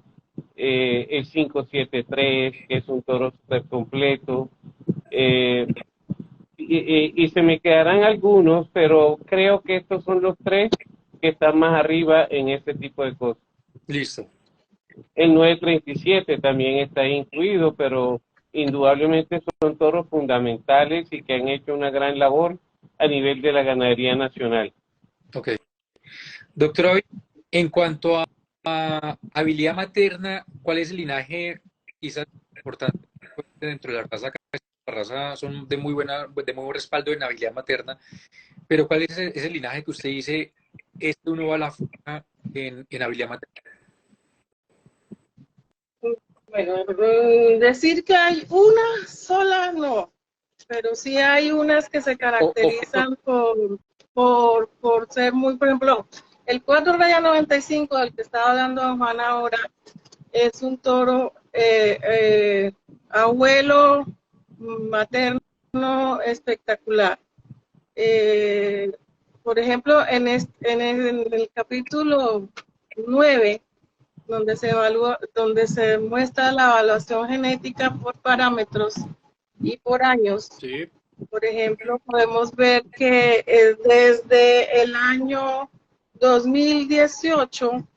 el 573, que es un toro super completo. Y se me quedarán algunos, pero creo que estos son los tres que están más arriba en este tipo de cosas.
Listo.
El 937 también está incluido, pero indudablemente son toros fundamentales y que han hecho una gran labor a nivel de la ganadería nacional.
Ok. Doctor, en cuanto a habilidad materna, ¿cuál es el linaje quizás importante dentro de la raza? La raza son de muy buen respaldo en habilidad materna, pero ¿cuál es ese linaje que usted dice, uno va a la fuga en habilidad materna?
Bueno, decir que hay una sola, no, pero sí hay unas que se caracterizan por ser muy, por ejemplo, el 4 raya 95 del que estaba hablando don Juan ahora, es un toro abuelo materno espectacular. Por ejemplo, en el capítulo 9, donde se muestra la evaluación genética por parámetros y por años,
Sí.
Por ejemplo, podemos ver que desde el año 2018,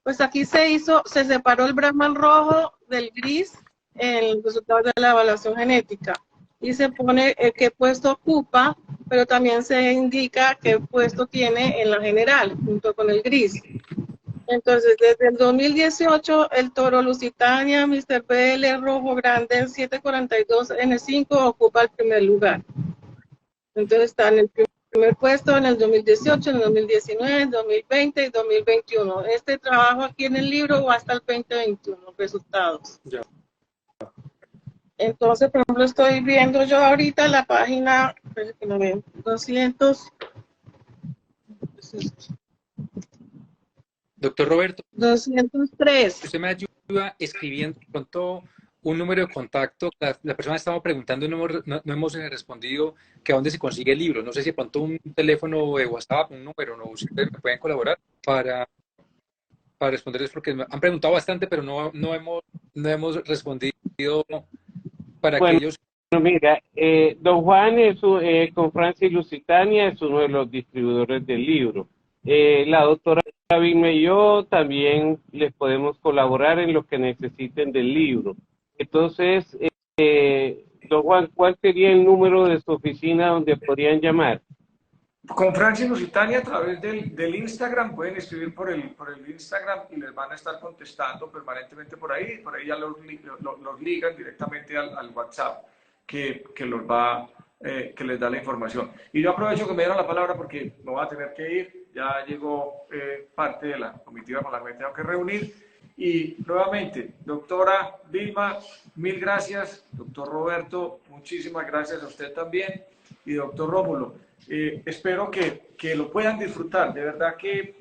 pues aquí se separó el Brahman rojo del gris en el resultado de la evaluación genética y se pone qué puesto ocupa, pero también se indica qué puesto tiene en la general, junto con el gris. Entonces, desde el 2018, el toro Lusitania, Mr. BL rojo grande 742 N5 ocupa el primer lugar. Entonces está en el primer puesto en el 2018, en el 2019, en el 2020 y 2021. Este trabajo aquí en el libro va hasta el 2021, resultados.
Ya.
Entonces, por ejemplo, estoy viendo yo ahorita la página, que no veo, 200.
Doctor Roberto,
203.
usted me ayuda escribiendo pronto un número de contacto. La persona estaba preguntando, no hemos respondido que a dónde se consigue el libro. No sé si de pronto un teléfono de WhatsApp, un número, ¿no? Ustedes me pueden colaborar para responderles porque me han preguntado bastante, pero no hemos respondido para que
Bueno,
ellos...
mira, don Juan con Francis Lusitania es uno de los distribuidores del libro. La doctora Vilma y yo también les podemos colaborar en lo que necesiten del libro. Entonces, don Juan, ¿cuál sería el número de su oficina donde podrían llamar?
Con Francis Lusitania a través del Instagram, pueden escribir por el Instagram y les van a estar contestando permanentemente por ahí ya los ligan directamente al WhatsApp que les da la información. Y yo aprovecho que me dieron la palabra porque no voy a tener que ir, ya llegó parte de la comitiva con la que me tengo que reunir. Y nuevamente, doctora Vilma, mil gracias, doctor Roberto, muchísimas gracias a usted también, y doctor Rómulo. Espero que lo puedan disfrutar, de verdad que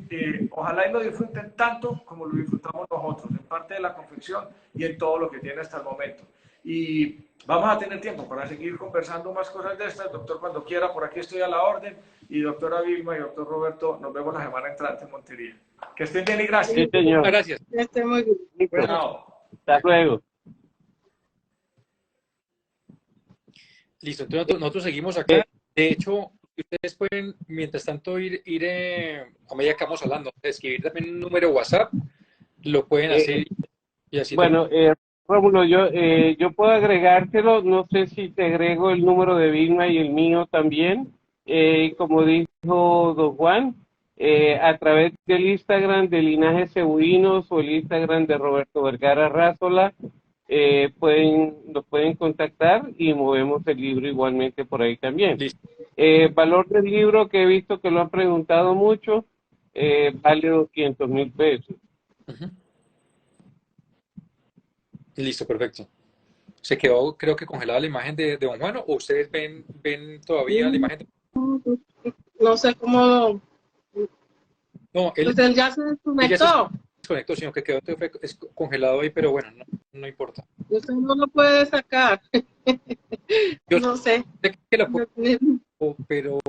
ojalá y lo disfruten tanto como lo disfrutamos nosotros, en parte de la confección y en todo lo que tiene hasta el momento. Y vamos a tener tiempo para seguir conversando más cosas de estas, doctor, cuando quiera, por aquí estoy a la orden, y doctora Vilma y doctor Roberto, nos vemos la semana entrante en Montería. Que estén bien y gracias.
Sí, señor.
Gracias.
Que esté muy bien.
Bueno.
Hasta luego.
Listo, entonces nosotros seguimos acá. De hecho, ustedes pueden, mientras tanto, a medida que vamos hablando, escribir también un número WhatsApp, lo pueden hacer y así.
Bueno, Rómulo, yo puedo agregártelo, no sé si te agrego el número de Vilma y el mío también, como dijo don Juan, a través del Instagram de Linaje Cebuinos o el Instagram de Roberto Vergara Rázola, nos pueden contactar y movemos el libro igualmente por ahí también.
Listo.
Valor del libro, que he visto que lo han preguntado mucho, vale 200,000 pesos.
Uh-huh. Listo, perfecto. ¿Se quedó, creo que congelada la imagen de don Juan o ustedes ven todavía la imagen?
No sé cómo.
No,
Pues él ya se desconectó.
Desconectó, sino que quedó congelado ahí, pero bueno, no importa.
Usted no lo puede sacar.
Yo
no sé.
sé que lo puedo, pero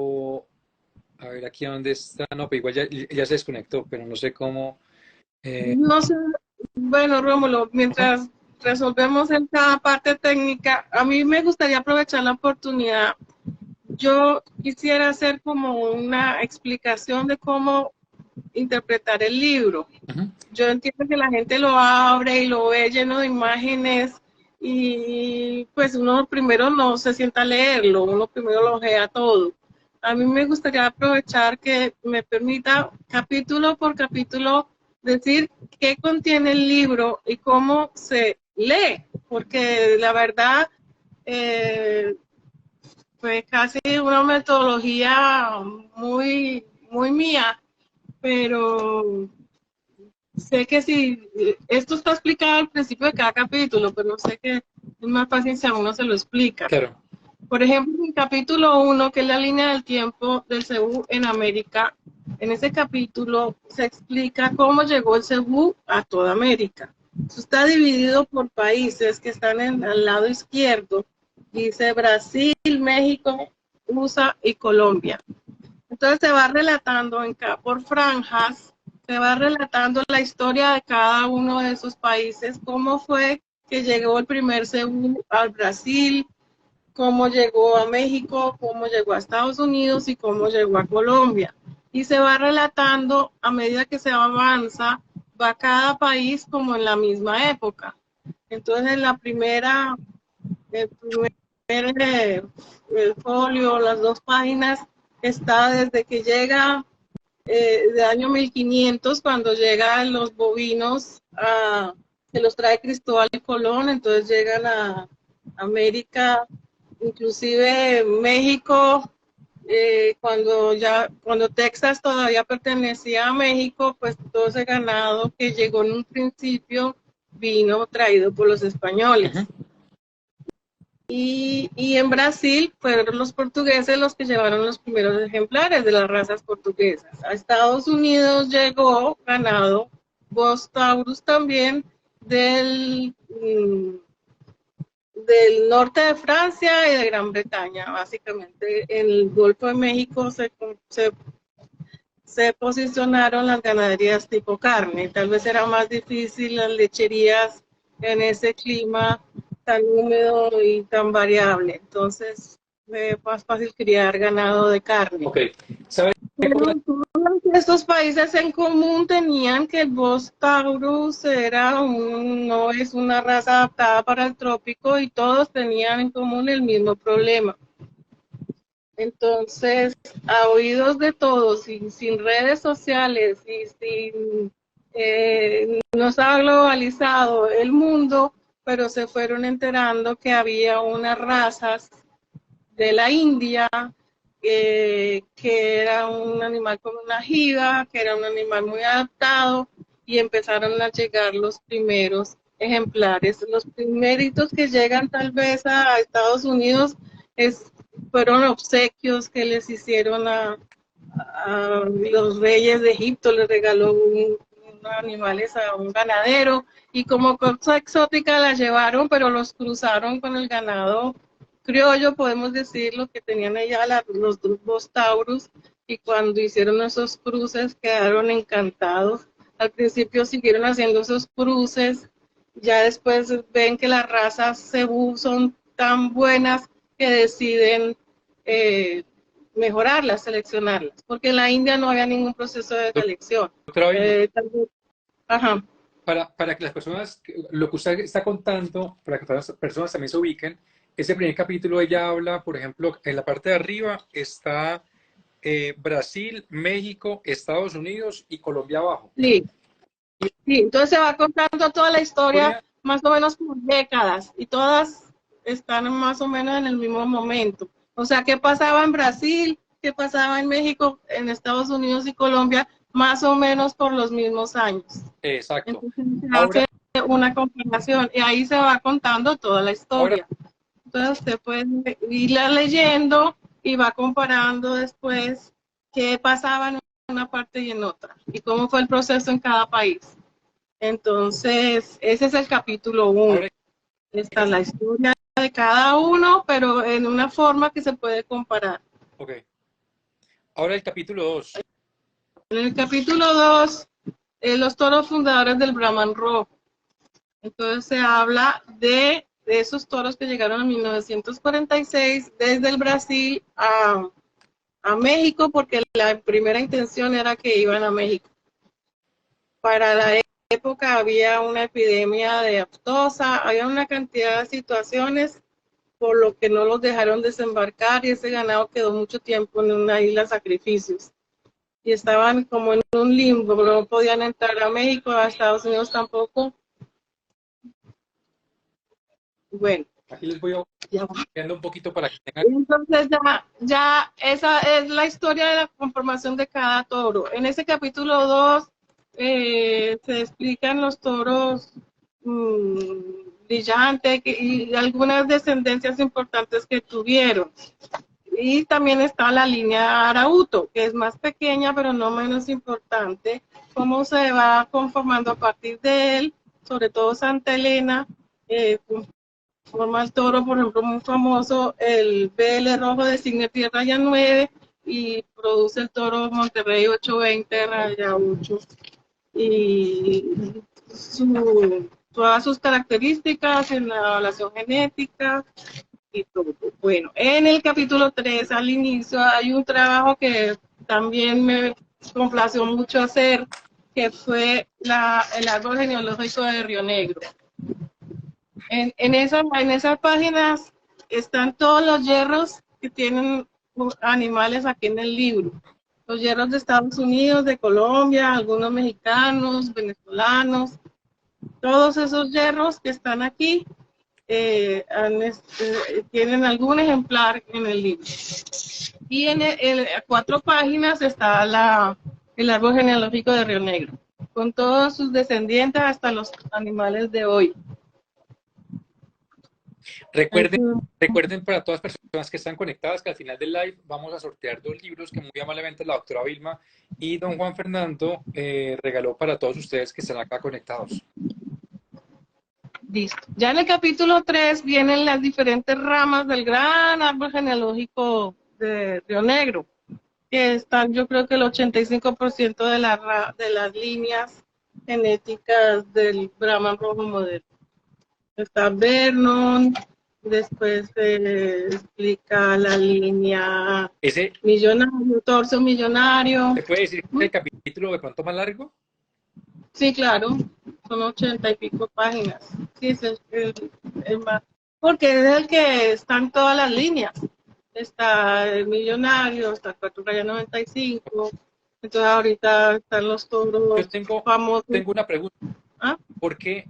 a ver aquí dónde está. No, pero igual ya se desconectó, pero no sé cómo.
No sé. Bueno, Rómulo, mientras resolvemos esta parte técnica, a mí me gustaría aprovechar la oportunidad. Yo quisiera hacer como una explicación de cómo interpretar el libro.
Uh-huh.
Yo entiendo que la gente lo abre y lo ve lleno de imágenes y pues uno primero no se sienta a leerlo, uno primero lo ojea todo. A mí me gustaría aprovechar que me permita capítulo por capítulo decir qué contiene el libro y cómo se lee, porque la verdad fue casi una metodología muy, muy mía, pero sé que si esto está explicado al principio de cada capítulo, pero sé que es más fácil si a uno se lo explica.
Claro.
Por ejemplo, en el capítulo 1, que es la línea del tiempo del cebú en América, en ese capítulo se explica cómo llegó el cebú a toda América. Eso está dividido por países que están al lado izquierdo. Dice Brasil, México, USA y Colombia. Entonces se va relatando por franjas, se va relatando la historia de cada uno de esos países, cómo fue que llegó el primer cebú al Brasil, cómo llegó a México, cómo llegó a Estados Unidos y cómo llegó a Colombia. Y se va relatando a medida que se avanza, va cada país como en la misma época. Entonces, en la primera, el primer el folio, las 2 páginas, está desde que llega de año 1500, cuando llegan los bovinos, se los trae Cristóbal Colón, entonces llegan a América, inclusive México, cuando Texas todavía pertenecía a México, pues todo ese ganado que llegó en un principio vino traído por los españoles. Y en Brasil fueron los portugueses los que llevaron los primeros ejemplares de las razas portuguesas. A Estados Unidos llegó ganado Bos Taurus también del norte de Francia y de Gran Bretaña. Básicamente en el Golfo de México se posicionaron las ganaderías tipo carne. Tal vez era más difícil las lecherías en ese clima tan húmedo y tan variable. Entonces, es más fácil criar ganado de carne.
Ok. ¿Sabes?
Pero todos estos países en común tenían que el Bos Taurus no es una raza adaptada para el trópico, y todos tenían en común el mismo problema. Entonces, a oídos de todos, sin redes sociales y sin no se ha globalizado el mundo, pero se fueron enterando que había unas razas de la India, que era un animal con una jiba, que era un animal muy adaptado, y empezaron a llegar los primeros ejemplares. Los primeritos que llegan tal vez a Estados Unidos fueron obsequios que les hicieron a los reyes de Egipto, les regaló unos animales a un ganadero, y como cosa exótica la llevaron, pero los cruzaron con el ganado criollo, podemos decir, lo que tenían allá los Bos Taurus, y cuando hicieron esos cruces quedaron encantados. Al principio siguieron haciendo esos cruces, ya después ven que las razas cebú son tan buenas que deciden mejorarlas, seleccionarlas, porque en la India no había ningún proceso de selección.
Ajá. Para que las personas, lo que usted está contando, para que todas las personas también se ubiquen, ese primer capítulo ella habla, por ejemplo, en la parte de arriba está Brasil, México, Estados Unidos y Colombia abajo.
Sí. Sí, entonces se va contando toda la historia más o menos por décadas, y todas están más o menos en el mismo momento. O sea, ¿qué pasaba en Brasil? ¿Qué pasaba en México, en Estados Unidos y Colombia? Más o menos por los mismos años.
Exacto.
Entonces se hace una comparación y ahí se va contando toda la historia. Entonces usted puede irla leyendo y va comparando después qué pasaba en una parte y en otra, y cómo fue el proceso en cada país. Entonces, ese es el capítulo 1. Está la historia de cada uno, pero en una forma que se puede comparar.
Ok. Ahora el capítulo 2.
En el capítulo 2, los toros fundadores del Brahman Rojo. Entonces se habla de esos toros que llegaron en 1946 desde el Brasil a México, porque la primera intención era que iban a México. Para la época había una epidemia de aftosa, había una cantidad de situaciones por lo que no los dejaron desembarcar, y ese ganado quedó mucho tiempo en una isla sacrificios. Y estaban como en un limbo, no podían entrar a México, a Estados Unidos tampoco. Bueno.
Aquí les voy a un poquito para que tengan...
Entonces ya esa es la historia de la conformación de cada toro. En ese capítulo 2 se explican los toros brillantes y algunas descendencias importantes que tuvieron. Y también está la línea Arauto, que es más pequeña pero no menos importante, cómo se va conformando a partir de él, sobre todo Santa Elena, forma el toro, por ejemplo, muy famoso, el BL rojo de Signe Tierra Raya 9, y produce el toro Monterrey 820 Raya 8. Y todas sus características en la evaluación genética, y todo. Bueno, en el capítulo 3 al inicio hay un trabajo que también me complació mucho hacer, que fue el árbol genealógico de Río Negro. En esas páginas están todos los hierros que tienen animales aquí en el libro. Los hierros de Estados Unidos, de Colombia, algunos mexicanos, venezolanos, todos esos hierros que están aquí tienen algún ejemplar en el libro. Y en 4 páginas está el árbol genealógico de Río Negro, con todos sus descendientes hasta los animales de hoy.
Recuerden para todas las personas que están conectadas que al final del live vamos a sortear 2 libros que muy amablemente la doctora Vilma y don Juan Fernando regaló para todos ustedes que están acá conectados.
Listo. Ya en el capítulo 3 vienen las diferentes ramas del gran árbol genealógico de Río Negro, que están, yo creo que el 85% de las líneas genéticas del Brahman rojo moderno. Está Vernon, después se explica la línea millonario, torso millonario.
¿Se puede decir que el capítulo de pronto más largo?
Sí, claro, son 80 y pico páginas. Sí, es el más, porque es el que están todas las líneas. Está el millonario, está el 4 raya 95. Entonces ahorita están los toros famosos.
Tengo una pregunta.
¿Ah?
¿Por qué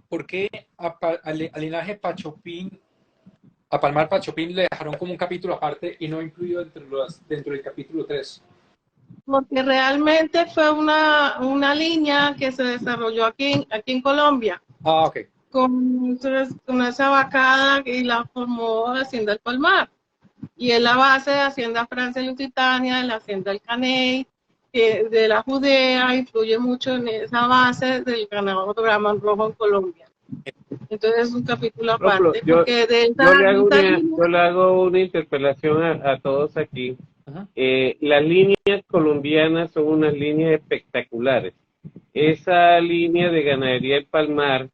al linaje Pachopín, a Palmar Pachopín le dejaron como un capítulo aparte y no incluido dentro del capítulo 3?
Porque realmente fue una línea que se desarrolló aquí en Colombia.
Ah, ok.
Con esa vacada y la formó Hacienda El Palmar. Y es la base de Hacienda Francia Lusitania, de la Hacienda El Caney, de la Judea, influye mucho en esa base del ganado Brahman rojo en Colombia. Entonces es un capítulo aparte.
Yo le hago una interpelación a todos aquí. Las líneas colombianas son unas líneas espectaculares. Esa línea de ganadería El Palmar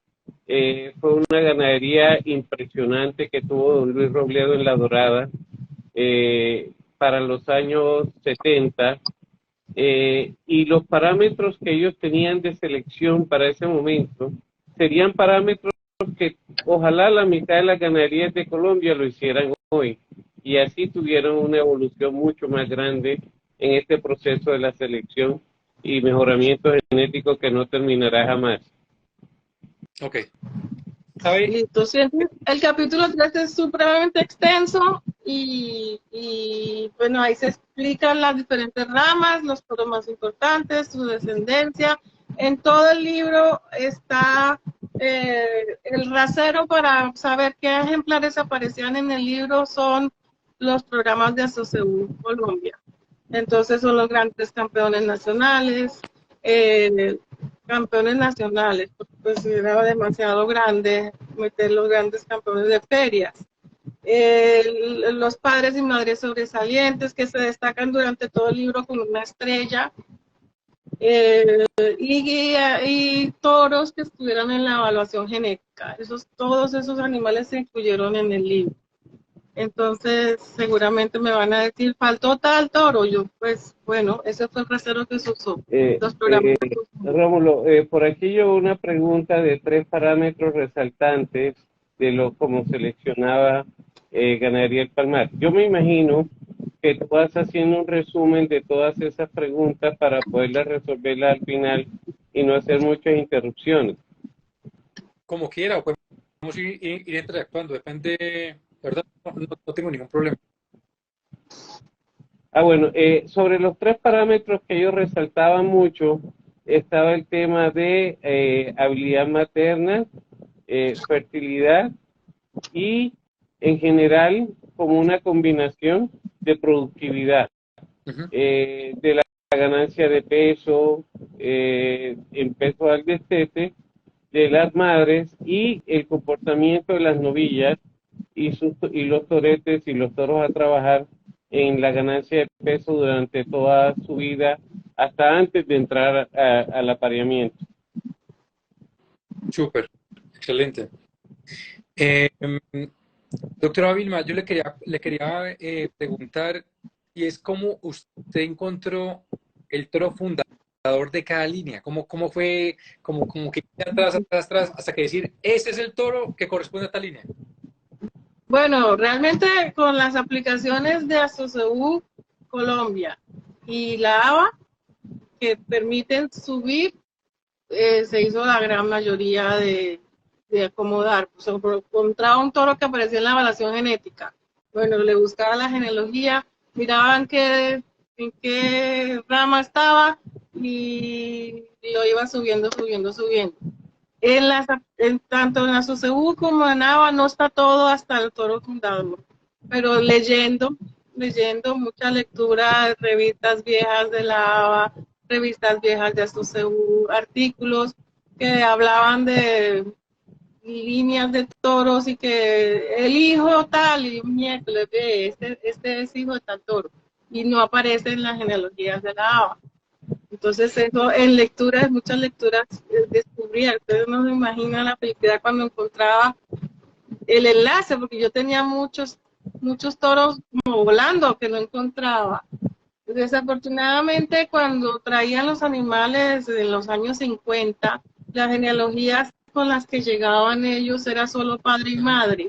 fue una ganadería impresionante que tuvo don Luis Robledo en La Dorada para los años 70. Y los parámetros que ellos tenían de selección para ese momento serían parámetros que ojalá la mitad de las ganaderías de Colombia lo hicieran hoy, y así tuvieron una evolución mucho más grande en este proceso de la selección y mejoramiento genético que no terminará jamás.
Ok.
Listo. Sí, el capítulo 3 es supremamente extenso y bueno, ahí se explican las diferentes ramas, los toros más importantes, su descendencia. En todo el libro está el rasero para saber qué ejemplares aparecían en el libro, son los programas de Asoceu Colombia. Entonces son los grandes campeones nacionales, pues era demasiado grande meter los grandes campeones de ferias. Los padres y madres sobresalientes que se destacan durante todo el libro con una estrella, y toros que estuvieron en la evaluación genética. Todos esos animales se incluyeron en el libro. Entonces, seguramente me van a decir, faltó tal toro. Yo, pues, bueno, ese fue el rasero que se usó. Los programas
Rómulo, por aquí yo una pregunta de 3 parámetros resaltantes de cómo seleccionaba Ganadería El Palmar. Yo me imagino que tú vas haciendo un resumen de todas esas preguntas para poderlas resolverlas al final y no hacer muchas interrupciones.
Como quiera, o podemos ir interactuando, depende, la verdad, no tengo ningún problema.
Bueno, sobre los 3 parámetros que ellos resaltaban mucho, estaba el tema de habilidad materna, fertilidad y en general como una combinación de productividad, de la ganancia de peso, en peso al destete de las madres y el comportamiento de las novillas y los toretes y los toros a trabajar en la ganancia de peso durante toda su vida hasta antes de entrar al apareamiento.
Súper, excelente. Doctora Vilma, yo le quería preguntar, y es cómo usted encontró el toro fundador de cada línea, cómo fue, como que atrás, atrás, atrás, hasta que decir, ese es el toro que corresponde a tal línea.
Bueno, realmente con las aplicaciones de ASOCEU Colombia y la ABA que permiten subir, se hizo la gran mayoría de acomodar. Pues, encontraba un toro que aparecía en la evaluación genética. Bueno, le buscaba la genealogía, miraban en qué rama estaba y lo iba subiendo, subiendo, subiendo. Tanto en la SOCEU como en ABA no está todo hasta el toro fundador, pero leyendo mucha lectura, revistas viejas de la ABA, revistas viejas de SOCEU, artículos que hablaban de líneas de toros y que el hijo tal y miércoles ve, este es hijo de tal toro y no aparece en las genealogías de la ABA. Entonces eso en lecturas, muchas lecturas descubría, ustedes no se imaginan la felicidad cuando encontraba el enlace, porque yo tenía muchos toros como volando que no encontraba. Desafortunadamente cuando traían los animales en los años 50, las genealogías con las que llegaban ellos era solo padre y madre.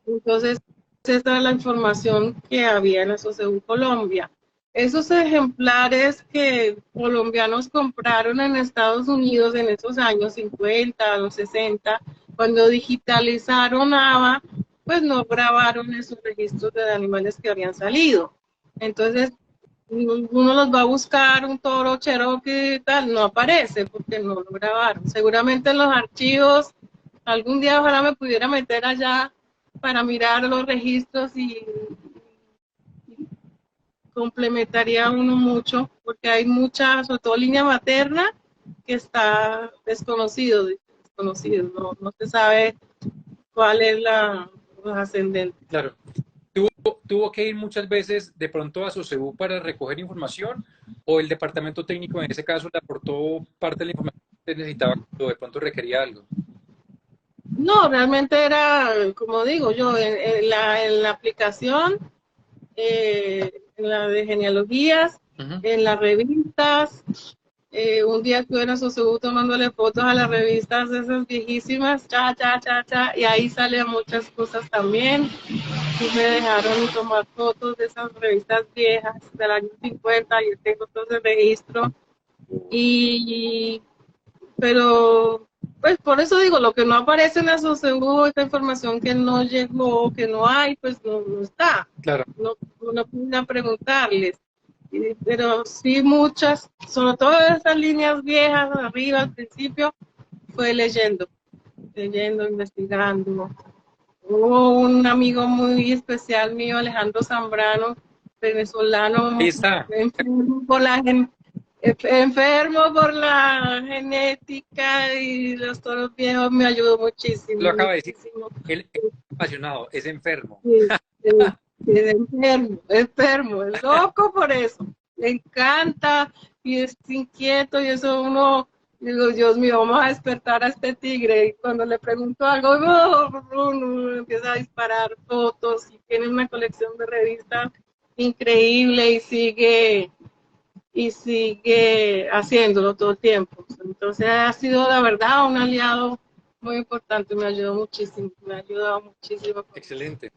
Entonces esa era la información que había en la SOCEU Colombia. Esos ejemplares que colombianos compraron en Estados Unidos en esos años 50, los 60, cuando digitalizaron ABA, pues no grabaron esos registros de animales que habían salido. Entonces, uno los va a buscar, un toro Cherokee y tal, no aparece porque no lo grabaron. Seguramente en los archivos, algún día ojalá me pudiera meter allá para mirar los registros y complementaría uno mucho, porque hay mucha, sobre todo línea materna, que está desconocido, no se sabe cuál es los ascendentes.
Claro. ¿Tuvo que ir muchas veces de pronto a SOCEU para recoger información o el departamento técnico en ese caso le aportó parte de la información que necesitaba cuando de pronto requería algo?
No, realmente era, como digo yo, en la aplicación, en la de genealogías,
Uh-huh.
en las revistas. Un día estuve en Soseú tomándole fotos a las revistas esas viejísimas, y ahí salen muchas cosas también. Y me dejaron tomar fotos de esas revistas viejas del año 50, y tengo todo ese registro. Y, pero, pues por eso digo, lo que no aparece en la SOCEU, esta información que no llegó, que no hay, pues no está.
Claro.
No pude preguntarles. Pero sí muchas, sobre todo esas líneas viejas arriba al principio, fue leyendo, investigando. Hubo un amigo muy especial mío, Alejandro Zambrano,
Ahí
venezolano,
está.
enfermo por la genética y los toros viejos, me ayudó
Lo
muchísimo,
acaba de decir.
muchísimo.
Él es apasionado, es enfermo.
Sí, sí, es enfermo, es loco por eso. Le encanta y es inquieto y eso digo, Dios mío, vamos a despertar a este tigre. Y cuando le pregunto algo, uno empieza a disparar fotos y tiene una colección de revistas increíble y sigue haciéndolo todo el tiempo. Entonces ha sido la verdad un aliado muy importante, me ayudó muchísimo, me ha ayudado muchísimo.
Excelente.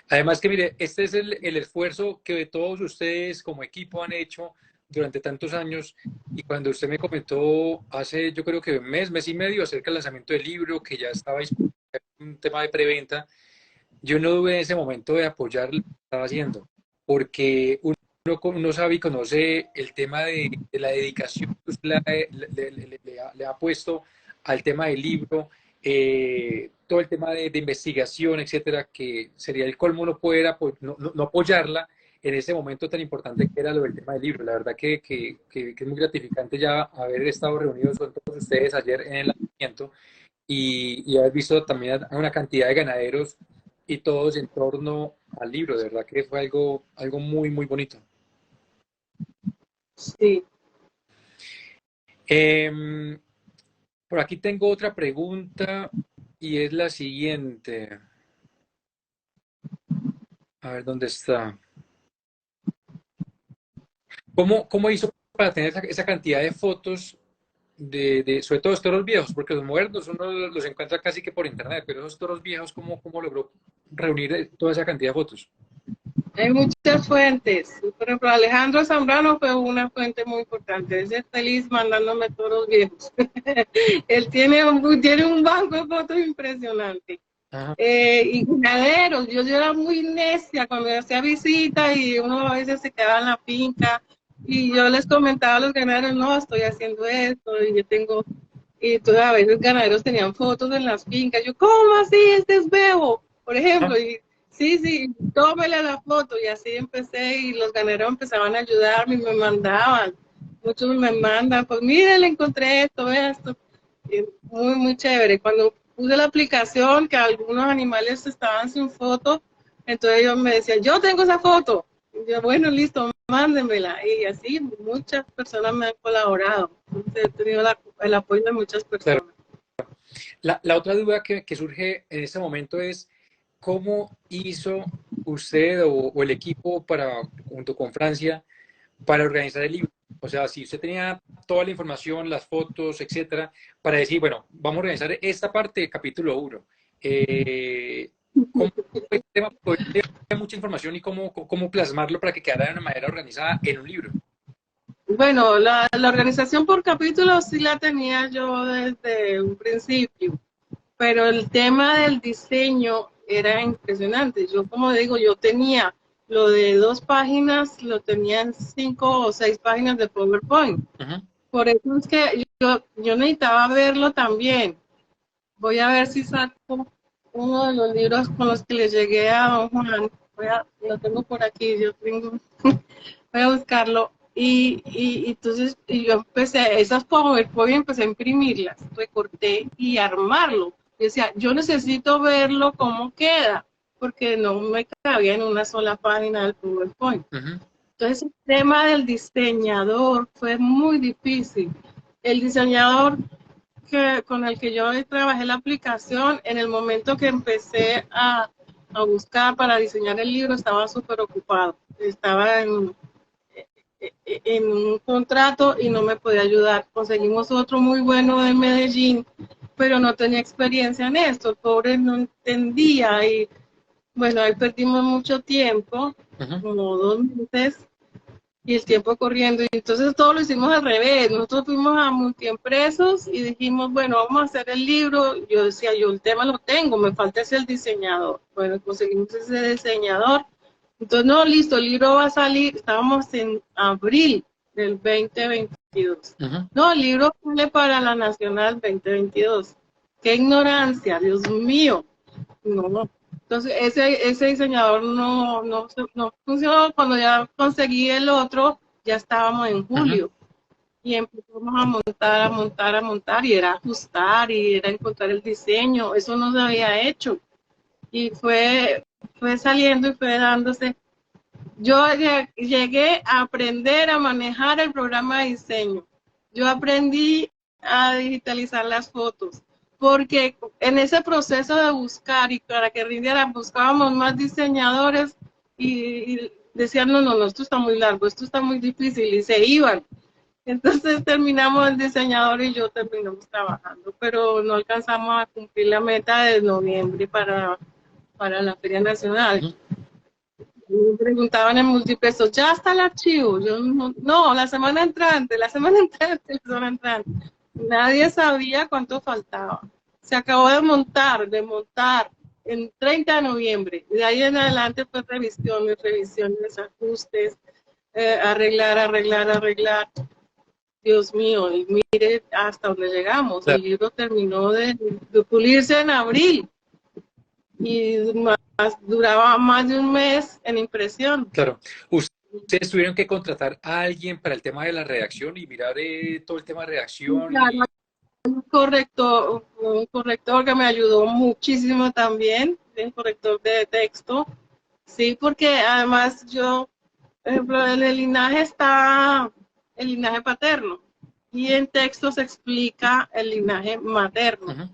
Además que mire, este es el esfuerzo que todos ustedes como equipo han hecho durante tantos años y cuando usted me comentó hace yo creo que un mes y medio acerca del lanzamiento del libro, que ya estaba un tema de preventa, yo no dudé en ese momento de apoyar lo que estaba haciendo, porque uno sabe y conoce el tema de la dedicación que usted le ha puesto al tema del libro, todo el tema de investigación, etcétera, que sería el colmo no poder no apoyarla en ese momento tan importante que era lo del tema del libro. La verdad que es muy gratificante ya haber estado reunidos con todos ustedes ayer en el lanzamiento y haber visto también a una cantidad de ganaderos y todos en torno al libro. De verdad que fue algo muy, muy bonito.
Sí.
Por aquí tengo otra pregunta y es la siguiente. A ver, ¿dónde está? ¿Cómo hizo para tener esa cantidad de fotos sobre todo los toros viejos? Porque los modernos uno los encuentra casi que por internet, pero esos toros viejos, ¿cómo logró reunir toda esa cantidad de fotos?
Hay muchas fuentes. Por ejemplo, Alejandro Zambrano fue una fuente muy importante. Él es feliz mandándome toros viejos. Él tiene un banco de fotos impresionante.
Ajá.
Y ganaderos, yo era muy necia cuando hacía visitas y uno a veces se quedaba en la finca y yo les comentaba a los ganaderos, no, estoy haciendo esto y yo tengo, y todas a veces ganaderos tenían fotos en las fincas, yo, ¿cómo así? Este es Bebo, por ejemplo, y sí, tómele la foto y así empecé y los ganaderos empezaban a ayudarme y me mandaban, muchos me mandan, pues mire, le encontré esto, y muy chévere. Cuando puse la aplicación que algunos animales estaban sin foto, entonces ellos me decían, yo tengo esa foto. Y yo, bueno, listo, mándenmela. Y así muchas personas me han colaborado. Entonces he tenido el apoyo de muchas
Claro.
personas.
La otra duda que surge en este momento es, ¿cómo hizo usted o el equipo junto con Francia, para organizar el libro? O sea, si usted tenía toda la información, las fotos, etcétera, para decir, bueno, vamos a organizar esta parte del capítulo 1. ¿Cómo fue el tema? Porque hay mucha información y cómo plasmarlo para que quedara de una manera organizada en un libro.
Bueno, la organización por capítulos sí la tenía yo desde un principio, pero el tema del diseño era impresionante. Yo, como digo, yo tenía lo de 2 páginas, lo tenía en 5 o 6 páginas de PowerPoint.
Uh-huh.
Por eso es que yo necesitaba verlo también. Voy a ver si saco uno de los libros con los que le llegué a don Juan. Lo tengo por aquí, voy a buscarlo. Y entonces yo empecé, esas PowerPoint empecé a imprimirlas, recorté y armarlo. Yo decía, yo necesito verlo cómo queda, porque no me cabía en una sola página del PowerPoint.
Uh-huh.
Entonces el tema del diseñador fue muy difícil. El diseñador con el que yo trabajé la aplicación, en el momento que empecé a buscar para diseñar el libro, estaba súper ocupado. Estaba en un contrato y no me podía ayudar. Conseguimos otro muy bueno de Medellín, pero no tenía experiencia en esto. El pobre no entendía y bueno, ahí perdimos mucho tiempo,
Uh-huh.
como 2 meses, y el tiempo corriendo. Y entonces todo lo hicimos al revés. Nosotros fuimos a multiempresos y dijimos, bueno, vamos a hacer el libro. Yo decía, yo el tema lo tengo, me falta ese el diseñador. Bueno, conseguimos ese diseñador. Entonces, no, listo, el libro va a salir, estábamos en abril del 2022.
Uh-huh.
No, el libro sale para la Nacional 2022. ¡Qué ignorancia, Dios mío! No. Entonces, ese diseñador no funcionó. Cuando ya conseguí el otro, ya estábamos en julio.
Uh-huh.
Y empezamos a montar, y era ajustar, y era encontrar el diseño. Eso no se había hecho. Y fue saliendo y fue dándose. Yo llegué a aprender a manejar el programa de diseño. Yo aprendí a digitalizar las fotos, porque en ese proceso de buscar y para que rindiera, buscábamos más diseñadores y decían, no, esto está muy largo, esto está muy difícil, y se iban. Entonces terminamos el diseñador y yo terminamos trabajando, pero no alcanzamos a cumplir la meta de noviembre para la Feria Nacional.
Uh-huh.
Me preguntaban en Multipreso, ¿ya está el archivo? Yo no, la semana entrante. Nadie sabía cuánto faltaba. Se acabó de montar en 30 de noviembre. De ahí en adelante fue revisiones, ajustes, arreglar. Dios mío, y mire hasta dónde llegamos.
Claro.
El libro terminó de pulirse en abril y duraba más de un mes en impresión.
Claro. Ustedes tuvieron que contratar a alguien para el tema de la redacción y mirar todo el tema de redacción.
Claro, un corrector que me ayudó muchísimo también, un corrector de texto. Sí, porque además yo, por ejemplo, en el linaje está el linaje paterno y en texto se explica el linaje materno.
Uh-huh.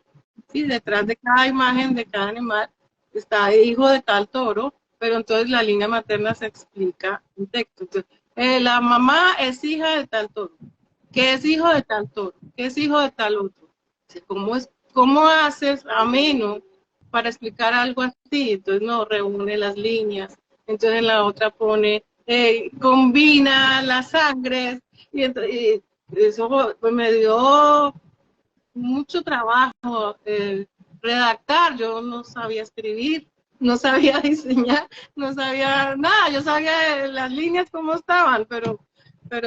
Sí, detrás de cada imagen de cada animal está hijo de tal toro pero entonces la línea materna se explica en texto. Entonces, la mamá es hija de tal toro, que es hijo de tal toro, que es hijo de tal otro. ¿Cómo haces ameno para explicar algo así? Entonces no reúne las líneas, entonces en la otra pone, combina las sangres, y eso pues, me dio mucho trabajo redactar. Yo no sabía escribir, no sabía diseñar, no sabía nada, yo sabía las líneas cómo estaban, pero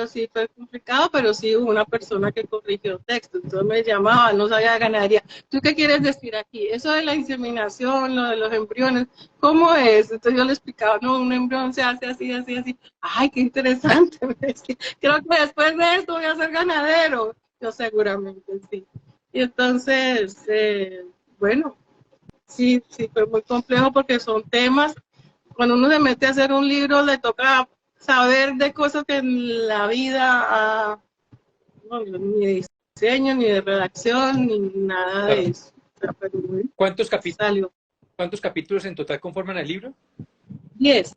sí fue complicado, pero sí hubo una persona que corrigió texto, entonces me llamaba, no sabía de ganadería. ¿Tú qué quieres decir aquí? Eso de la inseminación, lo de los embriones, ¿cómo es? Entonces yo le explicaba, no, un embrión se hace así, así, así. Ay, qué interesante. Creo que después de esto voy a ser ganadero. Yo seguramente sí. Y entonces, bueno, sí, sí, fue muy complejo porque son temas, cuando uno se mete a hacer un libro le toca saber de cosas que en la vida, no, ni de diseño, ni de redacción, ni nada
Claro.
de eso. O sea, pero bueno,
¿Cuántos
salió
capítulos en total conforman el libro?
10,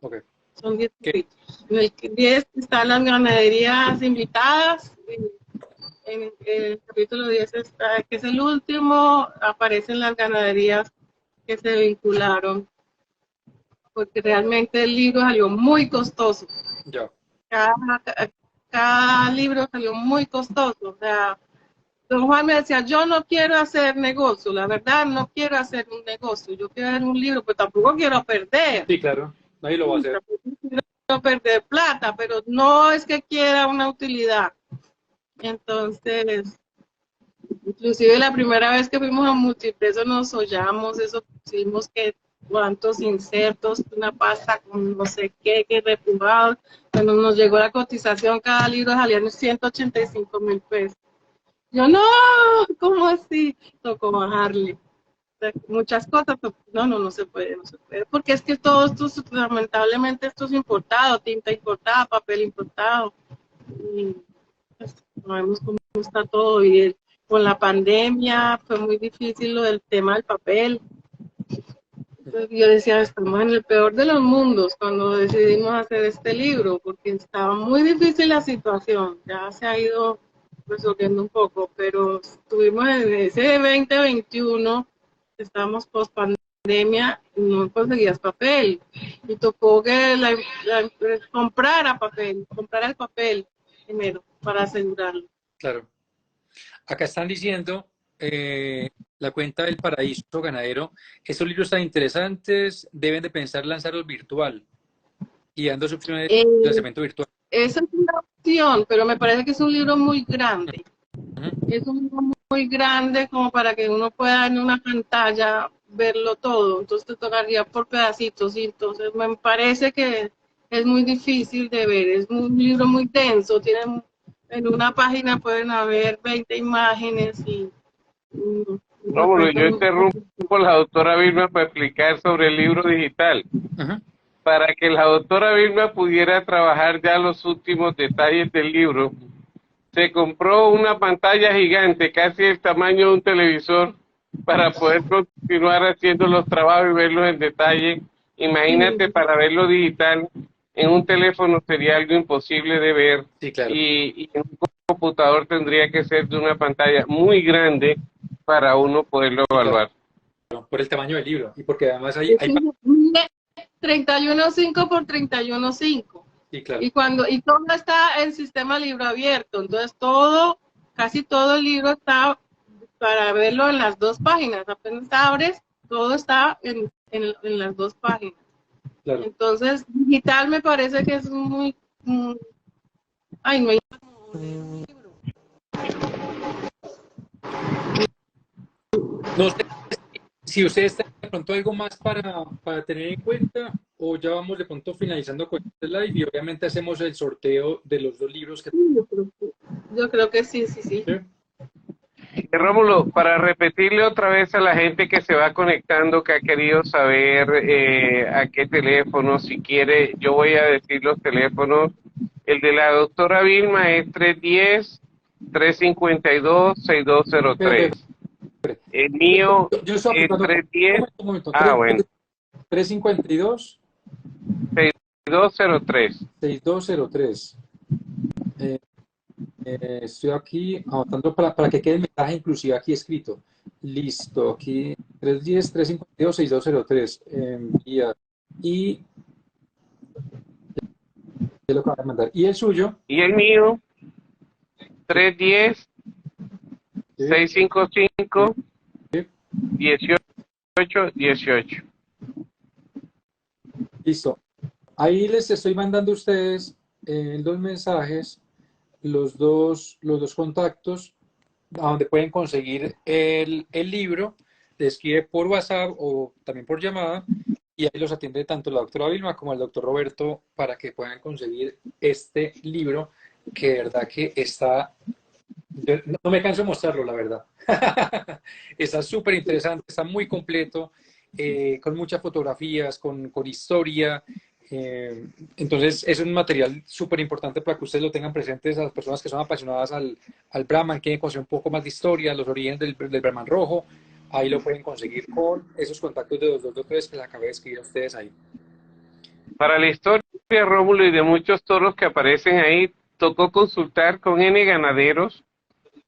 Okay.
son 10 capítulos. En el 10 están las ganaderías invitadas. En el capítulo 10 está, que es el último, aparecen las ganaderías que se vincularon, porque realmente el libro salió muy costoso.
Ya.
Cada libro salió muy costoso. O sea, don Juan me decía, yo no quiero hacer negocio, la verdad no quiero hacer un negocio, yo quiero hacer un libro, pero tampoco quiero perder.
Sí, claro, nadie lo va a hacer.
Tampoco quiero perder plata, pero no es que quiera una utilidad. Entonces, inclusive la primera vez que fuimos a Multipreso nos hollamos, eso pusimos que cuántos insertos, una pasta con no sé qué, que repujado. Cuando nos llegó la cotización, cada libro salía en 185.000 pesos. Yo, no, ¿cómo así? Tocó bajarle. Muchas cosas, no se puede, no se puede, porque es que todo esto, lamentablemente, esto es importado, tinta importada, papel importado, y pues, sabemos cómo está todo, y con la pandemia fue muy difícil lo del tema del papel. Entonces yo decía, estamos en el peor de los mundos cuando decidimos hacer este libro, porque estaba muy difícil la situación, ya se ha ido resolviendo un poco, pero estuvimos en ese 2021, estábamos post pandemia, no conseguías papel, y tocó que la empresa comprara el papel primero para asegurarlo.
Claro. Acá están diciendo la cuenta del Paraíso Ganadero. Estos libros tan interesantes deben de pensar lanzarlos virtual y dando opciones de lanzamiento virtual.
Esa es una opción, pero me parece que es un libro muy grande.
Uh-huh.
Es un libro muy grande como para que uno pueda en una pantalla verlo todo. Entonces te tocaría por pedacitos y entonces me parece que es muy difícil de ver. Es un libro muy denso. En una página pueden haber 20 imágenes y
Rómulo, yo interrumpo a la doctora Vilma para explicar sobre el libro digital.
Uh-huh.
Para que la doctora Vilma pudiera trabajar ya los últimos detalles del libro, se compró una pantalla gigante, casi el tamaño de un televisor, para poder continuar haciendo los trabajos y verlos en detalle. Imagínate, para verlo digital, en un teléfono sería algo imposible de ver.
Sí, claro.
Y en un computador tendría que ser de una pantalla muy grande para uno poderlo evaluar.
Claro. Por el tamaño del libro y porque además hay
31.5 por 31.5.
Sí, claro.
Y todo está en sistema libro abierto, entonces casi todo el libro está para verlo en las dos páginas. Apenas abres, todo está en las dos páginas.
Claro.
Entonces, digital me parece que es muy ay, no hay libro.
No sé si ustedes tienen de pronto algo más para tener en cuenta o ya vamos de pronto finalizando con este live y obviamente hacemos el sorteo de los dos libros que...
Yo creo que sí.
¿Sí?
Rómulo, para repetirle otra vez a la gente que se va conectando, que ha querido saber a qué teléfono, si quiere, yo voy a decir los teléfonos. El de la doctora Vilma es 310-352-6203. El mío es 310.
Momento.
Ah, bueno.
352
6203.
6203. Eh, estoy aquí anotando para que quede el mensaje inclusive aquí escrito. Listo, aquí 310-352-6203. Envía. Y ya lo acabo de mandar. ¿Y el suyo?
Y el mío,
Sí,
310-655.
sí.
1818.
Listo. Ahí les estoy mandando a ustedes en los mensajes los dos contactos a donde pueden conseguir el libro. Les escribe por WhatsApp o también por llamada y ahí los atiende tanto la doctora Vilma como el doctor Roberto para que puedan conseguir este libro que de verdad que está, yo no me canso de mostrarlo, la verdad. Está súper interesante, está muy completo, con muchas fotografías, con historia. Entonces es un material súper importante para que ustedes lo tengan presentes a las personas que son apasionadas al Brahman, quieren conocer un poco más de historia, los orígenes del Brahman rojo. Ahí lo pueden conseguir con esos contactos de los dos doctores que les acabé de escribir a ustedes ahí.
Para la historia, Rómulo, y de muchos toros que aparecen ahí, tocó consultar con N ganaderos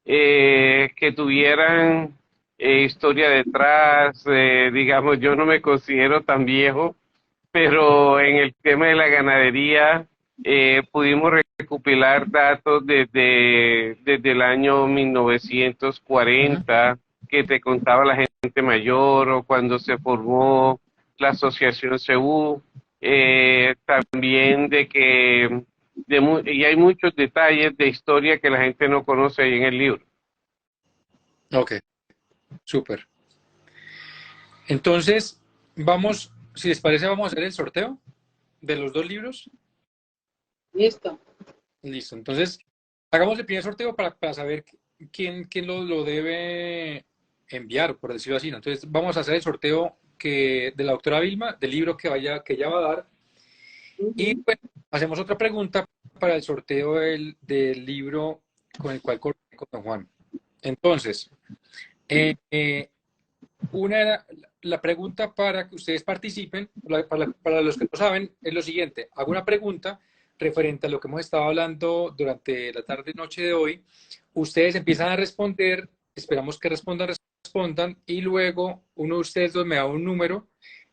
que tuvieran historia detrás. Digamos, yo no me considero tan viejo, pero en el tema de la ganadería pudimos recopilar datos desde el año 1940, que te contaba la gente mayor, o cuando se formó la asociación CEU, también de que y hay muchos detalles de historia que la gente no conoce ahí en el libro.
Ok, súper. Entonces, vamos, si les parece, vamos a hacer el sorteo de los dos libros.
Listo.
Listo, entonces hagamos el primer sorteo para saber quién lo debe enviar, por decirlo así, ¿no? Entonces vamos a hacer el sorteo de la doctora Vilma, del libro que ella va a dar. Y pues hacemos otra pregunta para el sorteo del libro con el cual corté con don Juan. Entonces, la pregunta para que ustedes participen, para los que no saben, es lo siguiente. Hago una pregunta referente a lo que hemos estado hablando durante la tarde y noche de hoy. Ustedes empiezan a responder, esperamos que respondan, y luego uno de ustedes dos me da un número,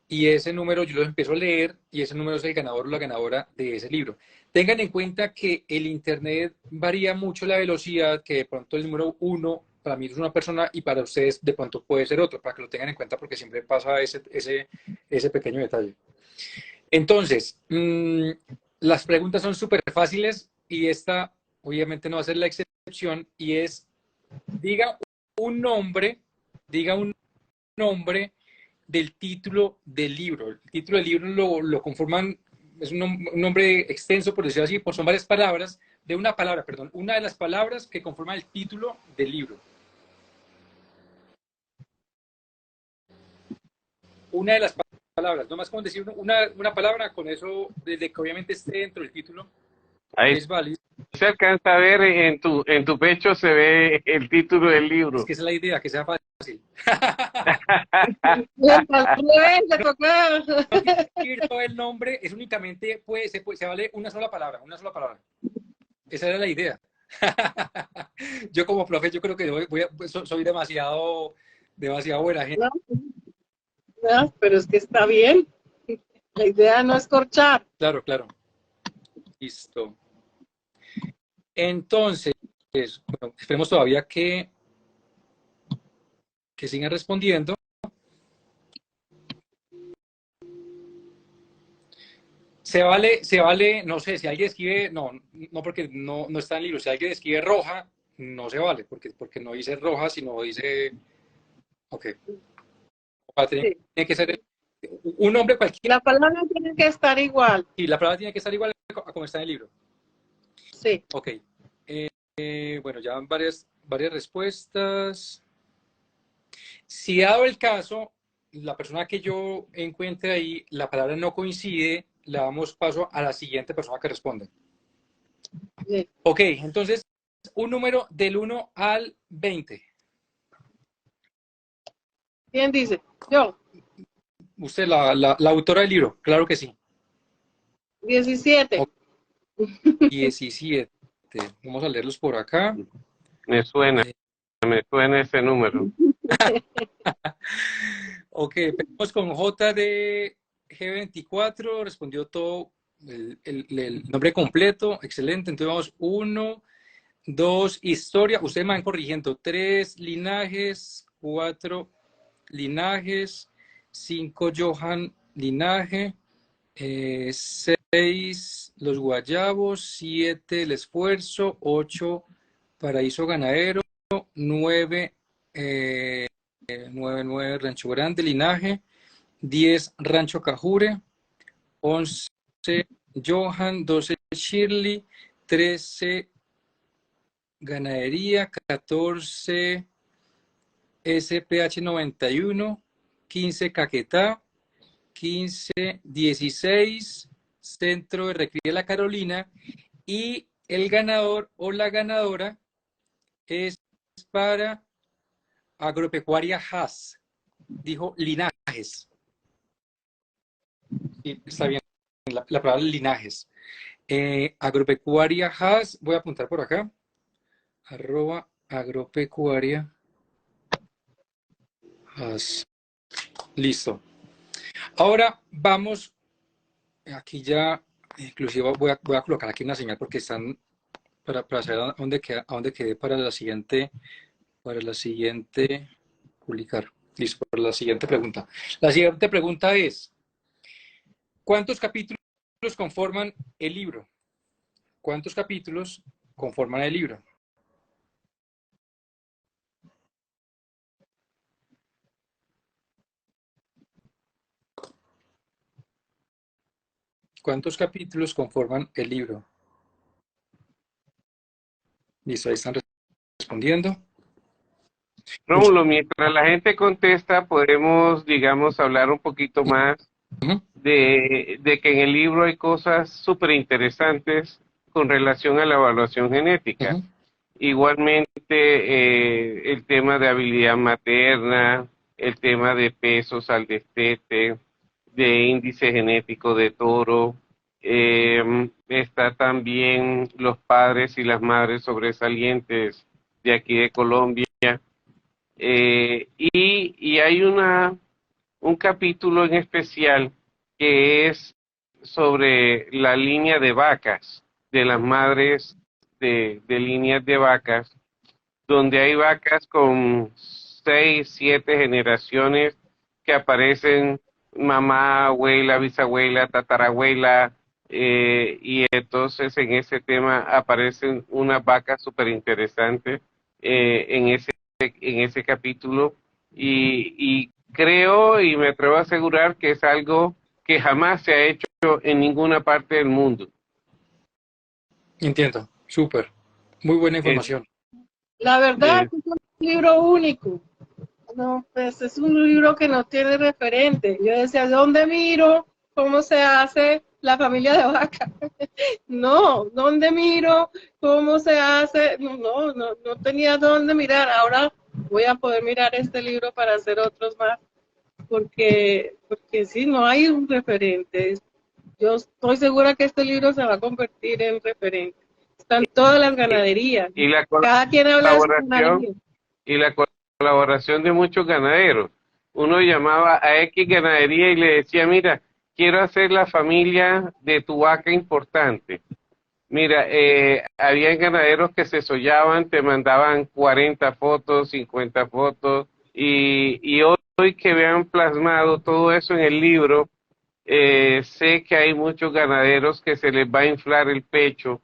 y ese número yo lo empiezo a leer, y ese número es el ganador o la ganadora de ese libro. Tengan en cuenta que el Internet varía mucho la velocidad, que de pronto el número uno para mí es una persona y para ustedes de pronto puede ser otro, para que lo tengan en cuenta porque siempre pasa ese pequeño detalle. Entonces, las preguntas son súper fáciles y esta obviamente no va a ser la excepción y es, diga un nombre, diga un nombre del título del libro. El título del libro lo conforman, es un nombre extenso, por decirlo así, pues son varias palabras, de una palabra, perdón, una de las palabras que conforman el título del libro. Una de las palabras, no más como decir una palabra, con eso, desde que obviamente esté dentro del título,
Ahí
es válido.
se alcanza a ver en tu pecho, se ve el título del
Es
libro.
que esa es la idea, que sea fácil.
Bien, al revés, le tocó.
No tiene que escribir todo el nombre, es únicamente, se vale una sola palabra, una sola palabra. Esa era la idea. Yo como profe, yo creo que soy demasiado buena gente.
No, no, pero es que está bien. La idea no es corchar.
Claro, claro. Listo. Entonces, bueno, esperemos todavía que sigan respondiendo. Se vale, no sé, si alguien escribe, no porque no está en el libro, si alguien escribe roja, no se vale, porque no dice roja, sino dice, ok,
Sí.
tiene que ser un nombre cualquiera,
La palabra tiene que estar igual.
y la palabra tiene que estar igual a como está en el libro.
Sí.
Ok, bueno, ya varias respuestas. Si dado el caso, la persona que yo encuentre ahí, la palabra no coincide, le damos paso a la siguiente persona que responde.
Sí.
Ok, entonces, un número del 1 al 20.
¿Quién dice? Yo.
Usted, la autora del libro, claro que sí.
17.
17. Vamos a leerlos por acá.
Me suena ese número.
Ok, empezamos con J de G24, respondió todo el nombre completo, excelente. Entonces vamos 1, 2, historia, ustedes me van corrigiendo, 3 linajes, 4 linajes, 5 Johan linaje, 6 los guayabos, 7 el esfuerzo, 8 paraíso ganadero, 9 9 Rancho Grande linaje, 10 Rancho Cajure, 11 Johan, 12 Shirley, 13 Ganadería, 14 SPH 91, 15 Caquetá, 15, 16 Centro de Recría de la Carolina, y el ganador o la ganadora es para Agropecuaria Haas. Dijo linajes. Sí, está bien, la palabra linajes. Agropecuaria Haas, voy a apuntar por acá. @agropecuaria Haas. Listo. Ahora vamos, aquí ya, inclusive voy a colocar aquí una señal porque están para saber a dónde quedé para la siguiente publicar. Listo, para la siguiente pregunta. La siguiente pregunta es, ¿cuántos capítulos conforman el libro? ¿Cuántos capítulos conforman el libro? ¿Cuántos capítulos conforman el libro? Listo, ahí están respondiendo.
Rómulo, mientras la gente contesta, podemos, digamos, hablar un poquito más
Uh-huh.
de que en el libro hay cosas súper interesantes con relación a la evaluación genética.
Uh-huh.
Igualmente, el tema de habilidad materna, el tema de pesos al destete, de índice genético de toro, está también los padres y las madres sobresalientes de aquí de Colombia. Y hay un capítulo en especial que es sobre la línea de vacas, de las madres de líneas de vacas, donde hay vacas con 6, 7 generaciones que aparecen mamá, abuela, bisabuela, tatarabuela, y entonces en ese tema aparecen unas vacas súper interesantes en ese capítulo y creo y me atrevo a asegurar que es algo que jamás se ha hecho en ninguna parte del mundo.
Entiendo, súper. Muy buena
Es,
información.
La verdad
es,
es un libro único. No, pues es un libro que no tiene referente. Yo decía, ¿dónde miro cómo se hace la familia de vaca? No, ¿dónde miro cómo se hace? No tenía dónde mirar. Ahora voy a poder mirar este libro para hacer otros más, porque sí, no hay un referente. Yo estoy segura que este libro se va a convertir en referente. Están todas las ganaderías.
y la
Cada quien habla de su
colaboración
ganadería.
y la colaboración de muchos ganaderos. Uno llamaba a X ganadería y le decía, mira, quiero hacer la familia de tu vaca importante. Mira, había ganaderos que se sollaban, te mandaban 40 fotos, 50 fotos, y hoy que vean plasmado todo eso en el libro, sé que hay muchos ganaderos que se les va a inflar el pecho,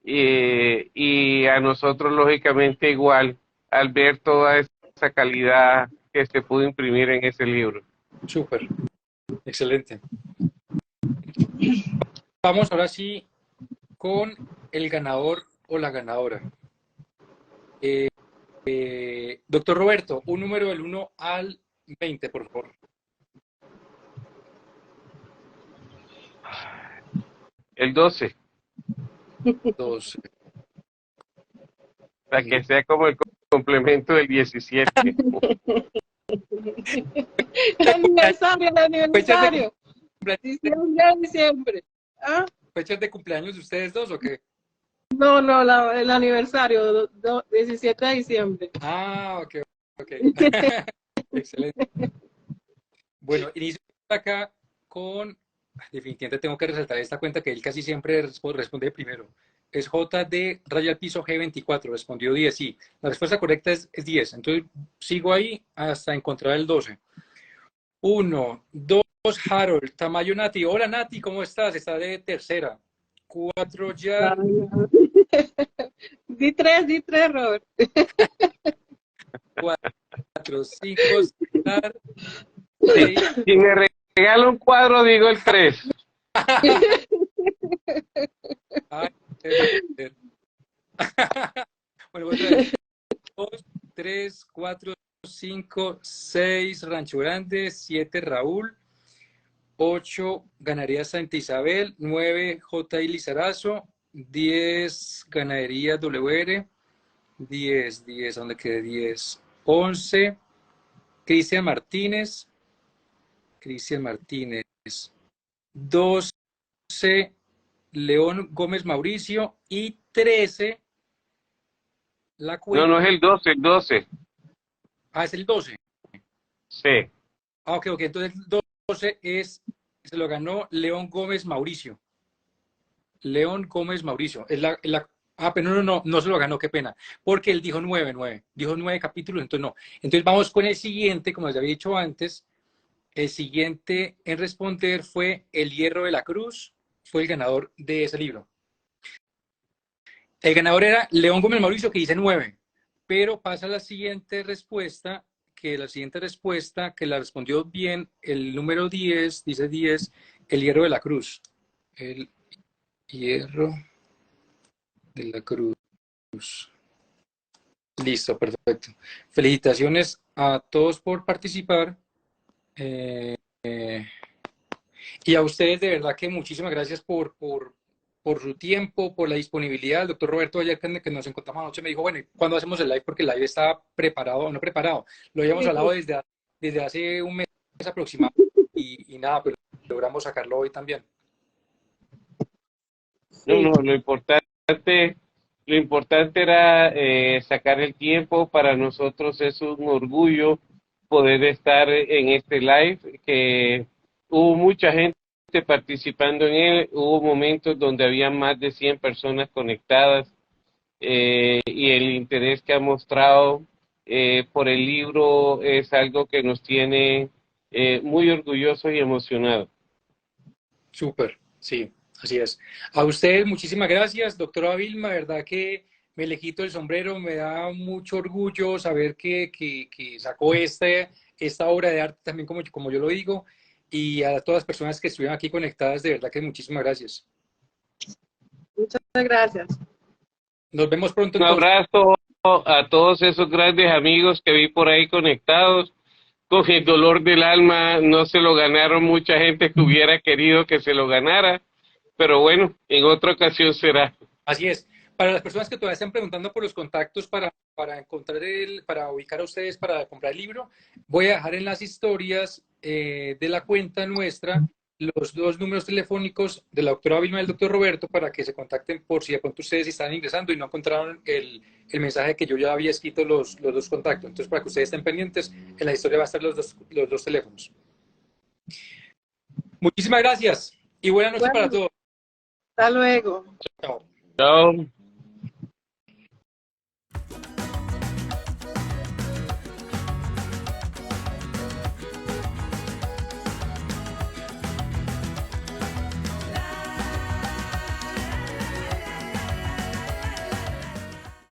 y a nosotros lógicamente igual, al ver toda esa calidad que se pudo imprimir en ese libro.
Súper, excelente. Vamos ahora sí con el ganador o la ganadora. Doctor Roberto, un número del 1 al 20, por favor.
El 12,
12.
para que sea como el complemento del 17.
El aniversario, el
¿Fechas de
aniversario. Diciembre a diciembre. ¿Ah?
¿Fechas de cumpleaños de ustedes dos o qué?
No, no, el aniversario, 17 de diciembre.
Ah, ok, ok. Excelente. Bueno, inicio acá con, definitivamente tengo que resaltar esta cuenta que él casi siempre responde primero. Es JD raya al piso G24, respondió 10, sí. La respuesta correcta es 10, entonces sigo ahí hasta encontrar el 12. 1, 2, Harold, Tamayo Nati. Hola Nati, ¿cómo estás? Está de tercera. 4, Jar.
Di tres, Robert.
4, 5, César.
Sí.
6.
Si me regala un cuadro, digo el 3.
Ay, bueno, otra vez. 2, 3, 4, 5, 6, Rancho Grande, 7, Raúl, 8, ganaría Santa Isabel, 9, J.I. Lizarazo, 10, ganadería WR, 10, ¿dónde quedé? 10, 11, Cristian Martínez, 12, León Gómez Mauricio y 13, la
No,
cuenta.
no es el 12, el 12.
Ah, es el 12.
Sí.
Ah, ok, entonces el 12 se lo ganó León Gómez Mauricio. León Gómez Mauricio. Pero no se lo ganó, qué pena. Porque él dijo 9. Dijo 9 capítulos, entonces no. Entonces vamos con el siguiente, como les había dicho antes. El siguiente en responder fue El Hierro de la Cruz. Fue el ganador de ese libro. El ganador era León Gómez Mauricio, que dice 9. Pero pasa la siguiente respuesta, que la respondió bien, el número 10, dice 10, El Hierro de la Cruz. El Hierro de la Cruz. Listo, perfecto. Felicitaciones a todos por participar. Y a ustedes, de verdad que muchísimas gracias por su tiempo, por la disponibilidad. El doctor Roberto, ayer que nos encontramos anoche, me dijo, bueno, ¿cuándo hacemos el live? Porque el live estaba preparado o no preparado. Lo habíamos hablado desde hace un mes aproximado y nada, pero logramos sacarlo hoy también.
No, lo importante era sacar el tiempo. Para nosotros es un orgullo poder estar en este live, que hubo mucha gente participando en él, hubo momentos donde había más de 100 personas conectadas, y el interés que ha mostrado por el libro es algo que nos tiene muy orgullosos y emocionados.
Súper, sí, así es. A usted muchísimas gracias, doctora Vilma, verdad que me le quito el sombrero, me da mucho orgullo saber que sacó esta obra de arte también como yo lo digo, y a todas las personas que estuvieron aquí conectadas, de verdad que muchísimas gracias.
Muchas gracias.
Nos vemos pronto
Un
entonces.
abrazo a todos esos grandes amigos que vi por ahí conectados. Con el dolor del alma, no se lo ganaron mucha gente que hubiera querido que se lo ganara, pero bueno, en otra ocasión será.
Así es. Para las personas que todavía están preguntando por los contactos para ubicar a ustedes para comprar el libro, voy a dejar en las historias de la cuenta nuestra los dos números telefónicos de la doctora Vilma y del doctor Roberto para que se contacten por si de pronto ustedes están ingresando y no encontraron el mensaje que yo ya había escrito los dos contactos. Entonces, para que ustedes estén pendientes, en la historia va a estar los dos teléfonos. Muchísimas gracias y buenas noches para todos.
Hasta luego.
Chao.
Chao.